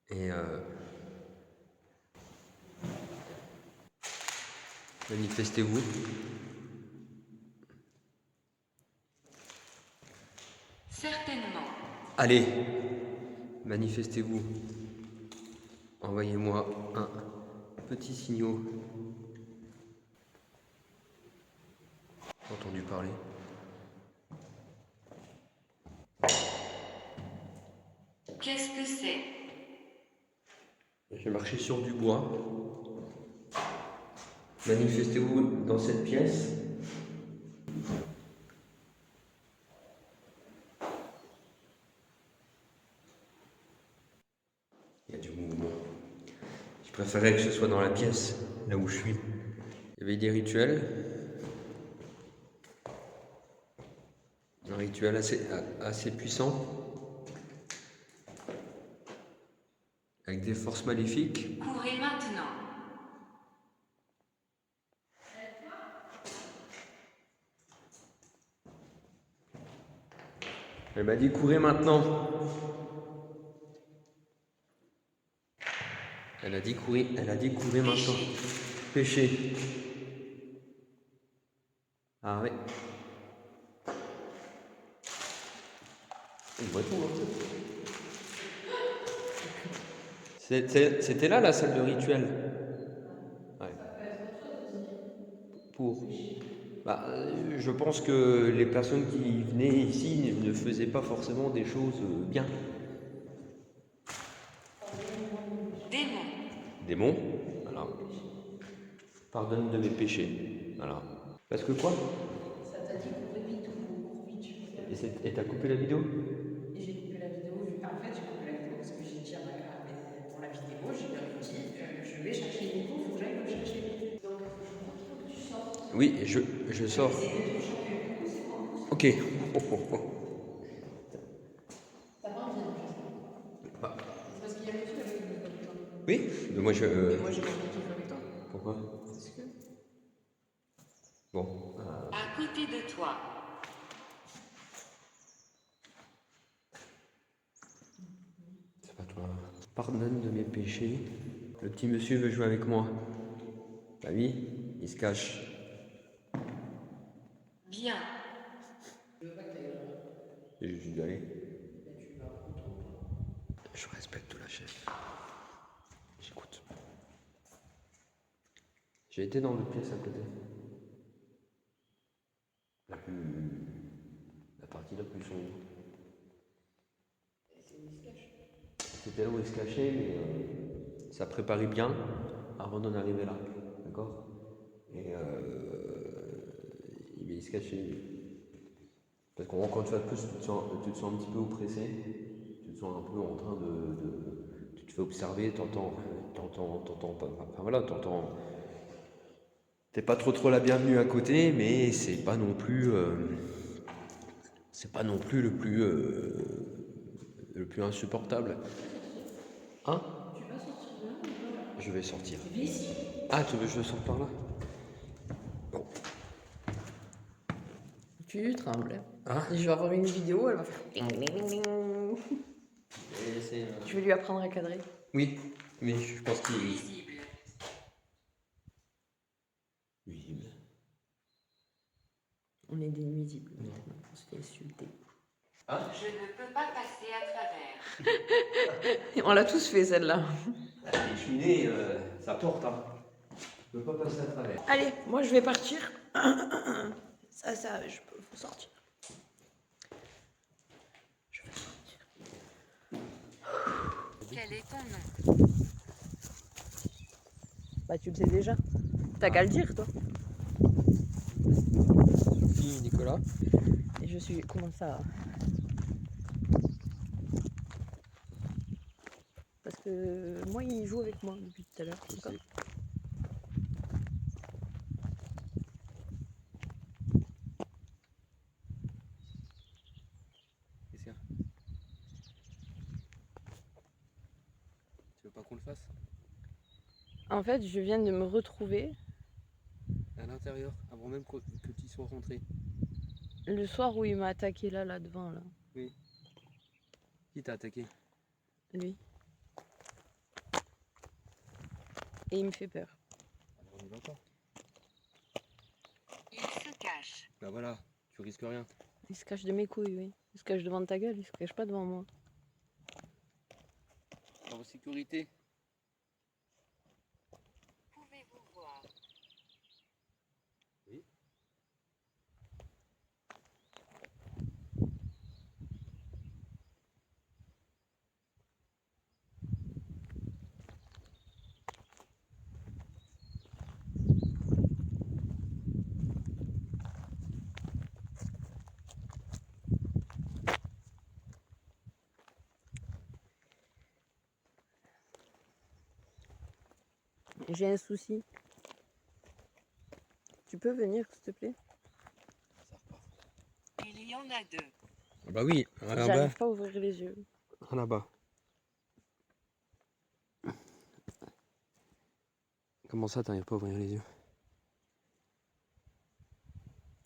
Et manifestez-vous. Certainement. Allez, manifestez-vous. Envoyez-moi un petit signal. J'ai entendu parler. Qu'est-ce que c'est? J'ai marché sur du bois. Manifestez-vous dans cette pièce. Il y a du mouvement. Je préférais que ce soit dans la pièce, là où je suis. Il y avait des rituels. Un rituel assez puissant. Avec des forces maléfiques. Courez maintenant. Elle m'a dit courez maintenant. Elle a dit courez maintenant. Pêchez. Ah oui. On voit tout, hein. C'était là la salle de rituel. Ouais. Pour. Je pense que les personnes qui venaient ici ne faisaient pas forcément des choses bien. Démon. Démon, voilà. Pardonne de mes péchés, voilà. Parce que quoi? Ça t'a dit cours vite ou cours vite, je sais pas. Et t'as coupé la vidéo? Et j'ai coupé la vidéo. En fait, j'ai coupé la vidéo parce que j'ai dit pour la vidéo, j'ai leur dit je vais chercher Nico, il faut que j'aille le chercher. Donc, il faut que tu sortes. Oui, je sors. Ok. T'as pas envie de Bah, C'est parce qu'il y a monsieur avec qui nous avec toi. oui, mais moi je. Moi, j'ai pas envie de avec toi. Pourquoi? Parce que. Bon. À côté de toi. C'est pas toi. Pardonne de mes péchés. Le petit monsieur veut jouer avec moi. Bah oui, il se cache. Bien. Et je suis allé. Je respecte la chef. J'écoute. J'ai été dans l'autre pièce à côté. La partie la plus sombre. C'était là où il se cachait, mais ça préparait bien avant d'en arriver là. D'accord? Et il se cachait. Parce que quand tu vas plus, tu te sens un petit peu oppressé. Tu te sens un peu en train tu te fais observer, t'entends pas. Enfin voilà, t'entends. T'es pas trop la bienvenue à côté, mais c'est pas non plus. C'est pas non plus le plus insupportable. Hein? Tu vas sortir de là ou pas? Je vais sortir. Viens ici. Ah, tu veux que je sorte par là? Bon. Tu trembles. Ah. Et je vais avoir une vidéo, elle va faire ding, ding, ding, ding. Je vais lui apprendre à cadrer. Oui, mais je pense qu'il est Visible. visible. On est des nuisibles maintenant, on se fait insulter. Je ne peux pas passer à travers. On l'a tous fait celle-là. Les cheminées, ça porte, hein. Je peux pas passer à travers. Allez, moi je vais partir. Faut sortir. Je vais sortir. Quel est ton nom? Bah tu le sais déjà. T'as qu'à le dire toi. Sophie, Nicolas. Et je suis. Comment ça? Parce que moi il joue avec moi depuis tout à l'heure. Je D'accord. sais. Qu'est-ce qu'il y a? Tu veux pas qu'on le fasse? En fait, je viens de me retrouver À l'intérieur, avant même que tu sois rentré. le soir où il m'a attaqué là devant là. Oui. Qui t'a attaqué? Lui. Et il me fait peur. Alors on y va pas. Il se cache. Bah voilà, tu risques rien. Il se cache de mes couilles, oui. Il se cache devant ta gueule, il se cache pas devant moi. En sécurité. Pouvez-vous voir? Oui. J'ai un souci. Tu peux venir, s'il te plaît? Il y en a 2. Ah bah oui, là-bas. J'arrive pas à ouvrir les yeux. Là-bas. Comment ça, t'arrives pas à ouvrir les yeux?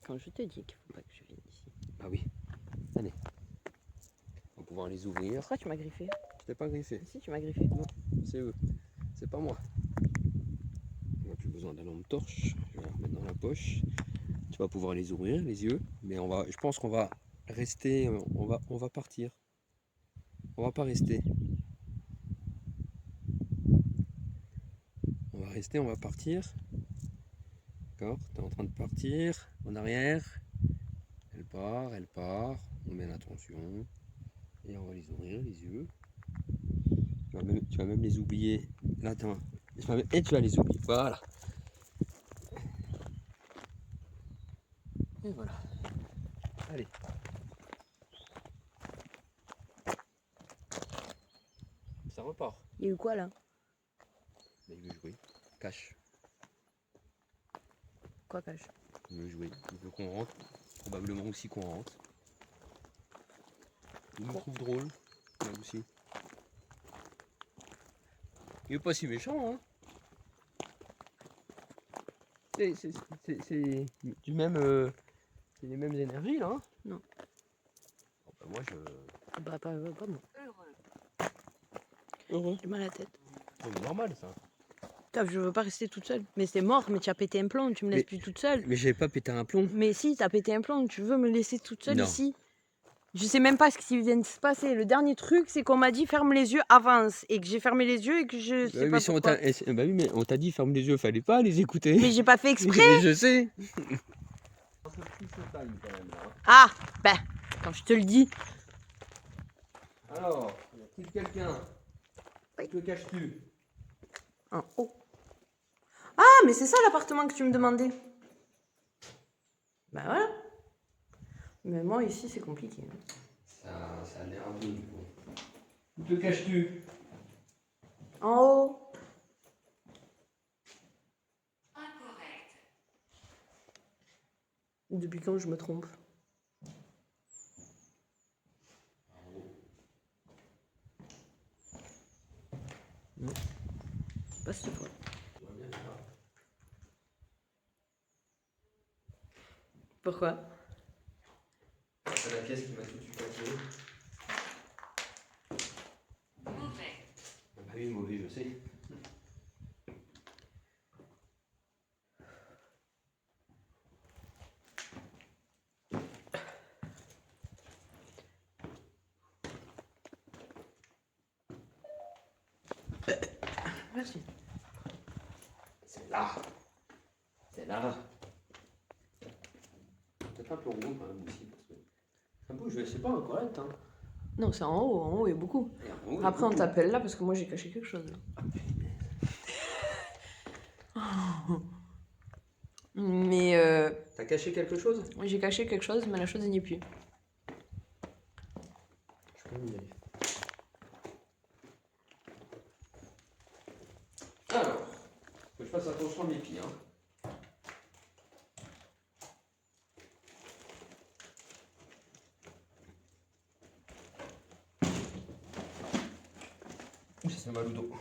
Quand je te dis qu'il faut pas que je vienne ici. Ah oui. Allez. On va pouvoir les ouvrir. Pourquoi tu m'as griffé? Je t'ai pas griffé. Si, tu m'as griffé. C'est eux. C'est pas moi. On n'a plus besoin de la lampe torche. Je vais la remettre dans la poche. Tu vas pouvoir les ouvrir, les yeux. Mais je pense qu'on va rester. On va partir. On va pas rester. On va rester, on va partir. D'accord? Tu es en train de partir. En arrière. Elle part, elle part. On met l'attention. Et on va les ouvrir, les yeux. Tu vas même les oublier. Là, attends. Et tu vas les oublier. Voilà. Et voilà. Allez. Ça repart. Il y a eu quoi là? Là, il veut jouer. Cache. Quoi cache? Il veut jouer. Il veut qu'on rentre. Probablement aussi qu'on rentre. Il me trouve drôle. Là aussi. Il est pas si méchant, hein. C'est du même. C'est les mêmes énergies là. Hein. Non. Oh, bah, moi je. Bah pas moi. Heureux. Heureux. J'ai mal à la tête. C'est normal ça. Putain, je veux pas rester toute seule. Mais c'est mort, mais tu as pété un plomb, tu me laisses plus toute seule. Mais j'avais pas pété un plomb. Mais si, t'as pété un plomb, tu veux me laisser toute seule Non. ici? Je sais même pas ce qui vient de se passer. Le dernier truc, c'est qu'on m'a dit ferme les yeux, avance. Et que j'ai fermé les yeux et que je sais Bah oui, pas mais si on pourquoi. bah oui, mais on t'a dit ferme les yeux, fallait pas les écouter. Mais j'ai pas fait exprès. Mais je sais. Ah, ben, quand je te le dis. Alors, y a-t-il quelqu'un? Oui. Que caches-tu? En haut. Ah, mais c'est ça l'appartement que tu me demandais. Bah voilà. Mais moi ici c'est compliqué. Ça a l'air un peu du coup. Où te caches-tu? En haut. Incorrect. Depuis quand je me trompe? Non. Pas cette fois. Pourquoi? C'est la pièce qui m'a tout de suite attiré. Mauvais. Bah oui, mauvais, je sais. Merci. C'est là. C'est là. Peut-être un peu rond quand même aussi. Parce que... un peu, je sais pas, correct. Hein. Non, c'est en haut il y a beaucoup. Et en haut, Après on t'appelle là parce que moi j'ai caché quelque chose. Mais T'as caché quelque chose? j'ai caché quelque chose, mais la chose n'y est plus. Je peux y aller. Alors, faut que je fasse attention à mes pieds. Hein. Ouh, ça fait mal au dos.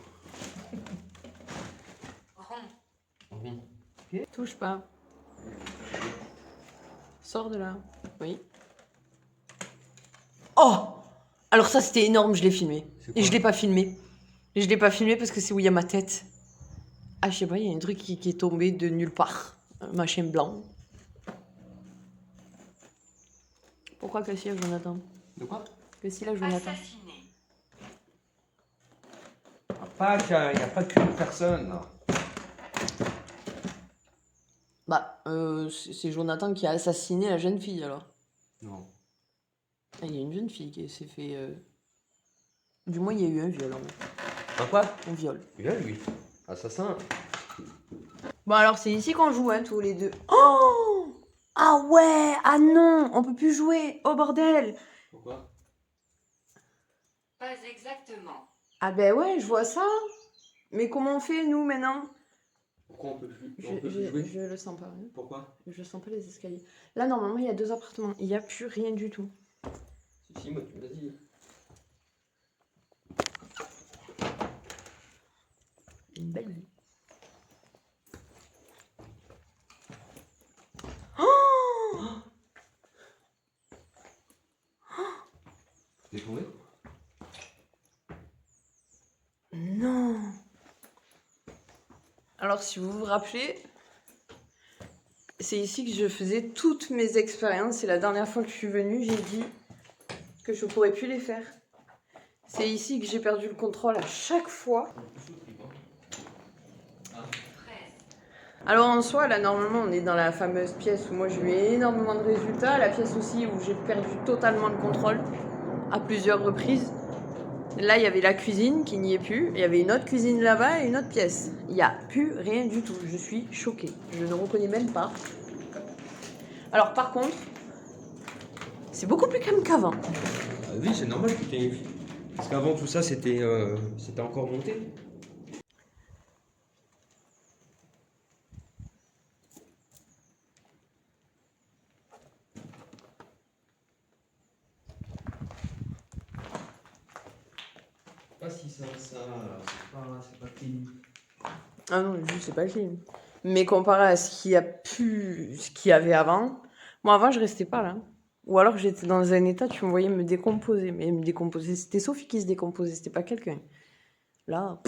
Rond. Touche pas. Sors de là. Oui. Oh! Alors ça c'était énorme, je l'ai filmé. C'est quoi? Et je l'ai pas filmé. Et je l'ai pas filmé parce que c'est où il y a ma tête. Ah je sais pas, il y a un truc qui est tombé de nulle part. Un machin blanc. Pourquoi Cassie là, Jonathan? De quoi? Cassie là, Jonathan. Assassiné. Pas qu'il n'y a pas qu'une personne là. Bah, c'est Jonathan qui a assassiné la jeune fille alors. Non. Ah, il y a une jeune fille qui s'est fait... Du moins, il y a eu un viol. Un quoi? Un viol. Il est lui. Assassin. Bon, alors, c'est ici qu'on joue, hein, tous les deux. Oh! Ah ouais! Ah non! On peut plus jouer! Oh, bordel! Pourquoi? Pas exactement. Ah ben ouais, je vois ça. Mais comment on fait, nous, maintenant? Pourquoi on peut plus jouer? Je le sens pas. Hein. Pourquoi? Je sens pas les escaliers. Là, normalement, il y a 2 appartements. Il n'y a plus rien du tout. Si, moi, tu m'as dit. Une belle vie. T'es tombé? Non. Alors, si vous vous rappelez, c'est ici que je faisais toutes mes expériences. Et la dernière fois que je suis venue, j'ai dit que je ne pourrais plus les faire. C'est ici que j'ai perdu le contrôle à chaque fois. Alors en soi, là normalement on est dans la fameuse pièce où moi j'ai eu énormément de résultats. La pièce aussi où j'ai perdu totalement le contrôle à plusieurs reprises. Là il y avait la cuisine qui n'y est plus. Il y avait une autre cuisine là-bas et une autre pièce. Il n'y a plus rien du tout. Je suis choquée. Je ne reconnais même pas. Alors par contre, c'est beaucoup plus calme qu'avant. Oui, c'est normal que tu aies... Parce qu'avant tout ça, c'était encore monté. Pas si ça, c'est pas clean. Ah non, juste c'est pas clean. Mais comparé à ce qu'il y a ce qu'il y avait avant, moi avant je restais pas là. Ou alors j'étais dans un état, tu me voyais me décomposer. Mais me décomposer, c'était Sophie qui se décomposait, c'était pas quelqu'un. Là,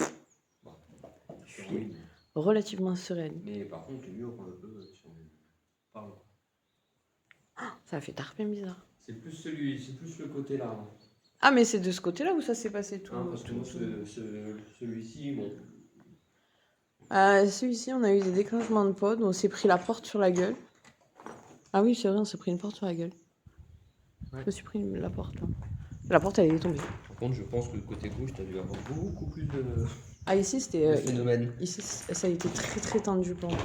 je suis relativement sereine. Mais par contre, le mur, pardon. Ça a fait tarpin bizarre. C'est plus le côté là. Ah mais c'est de ce côté-là où ça s'est passé tout. Parce que moi, celui-ci, bon. Celui-ci, on a eu des déclenchements de pods, on s'est pris la porte sur la gueule. Ah oui, c'est vrai, on s'est pris une porte sur la gueule. Ouais. Je me suis pris la porte. Hein. La porte, elle est tombée. Par contre, je pense que le côté gauche, tu as dû avoir beaucoup plus de, Ah, ici, c'était. phénomène. Ici, ça a été très très tendu pour moi.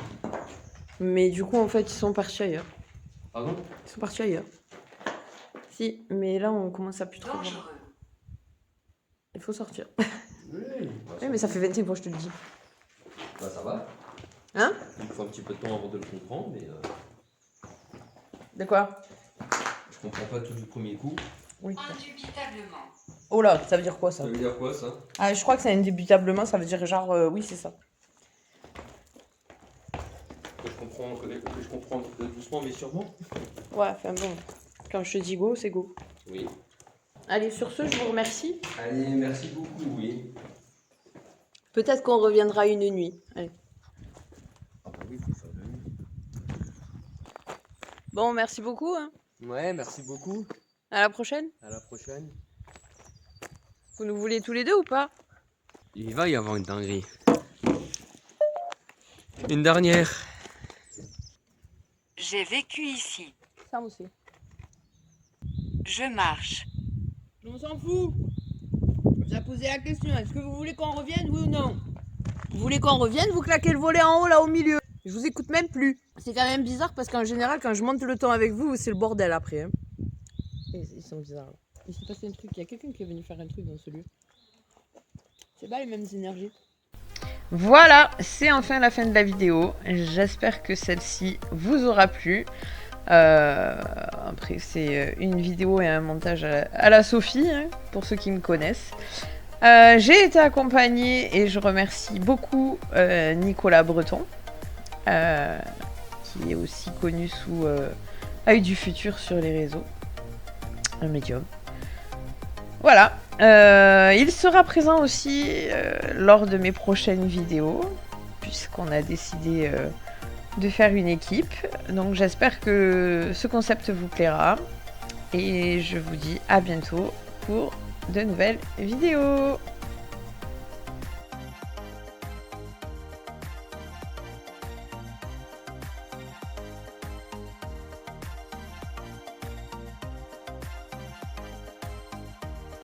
Mais du coup, en fait, ils sont partis ailleurs. Pardon? Ils sont partis ailleurs. Si, mais là, on commence à plus trop voir. Dangereux. Il faut sortir. Oui, Oui, mais ça fait 25 fois que je te le dis. Bah, ça va. Hein? Il faut un petit peu de temps avant de le comprendre, mais De quoi? je comprends pas tout du premier coup. Oui. Indubitablement. Oh là, ça veut dire quoi ça? Ça veut dire quoi, ça? Ah, je crois que c'est indébutablement, ça veut dire genre, oui, c'est ça. Que je comprends doucement, mais sûrement. Ouais, enfin bon. Quand je te dis go, c'est go. Oui. Allez, sur ce, je vous remercie. Allez, merci beaucoup, oui. Peut-être qu'on reviendra une nuit. Allez. Ah bah oui, faut faire de nuit. Bon, merci beaucoup. Hein. Ouais, merci beaucoup. À la prochaine. À la prochaine. Vous nous voulez tous les deux ou pas? Il va y avoir une dinguerie. Une dernière. J'ai vécu ici. Ça aussi. Je marche. On s'en fout. J'ai posé la question. Est-ce que vous voulez qu'on revienne, oui ou non? Vous voulez qu'on revienne, vous claquez le volet en haut, là, au milieu. Je vous écoute même plus. C'est quand même bizarre parce qu'en général, quand je monte le ton avec vous, c'est le bordel après. Hein. Ils sont bizarres. Là. Il s'est passé un truc. Il y a quelqu'un qui est venu faire un truc dans ce lieu. C'est pas les mêmes énergies. Voilà, c'est enfin la fin de la vidéo. J'espère que celle-ci vous aura plu. Après, c'est une vidéo et un montage à la Sophie, hein, pour ceux qui me connaissent. J'ai été accompagnée et je remercie beaucoup Nicolas Breton, qui est aussi connu sous Œil du Futur sur les réseaux, un médium. Voilà, il sera présent aussi lors de mes prochaines vidéos, puisqu'on a décidé de faire une équipe. Donc j'espère que ce concept vous plaira. Et je vous dis à bientôt pour de nouvelles vidéos.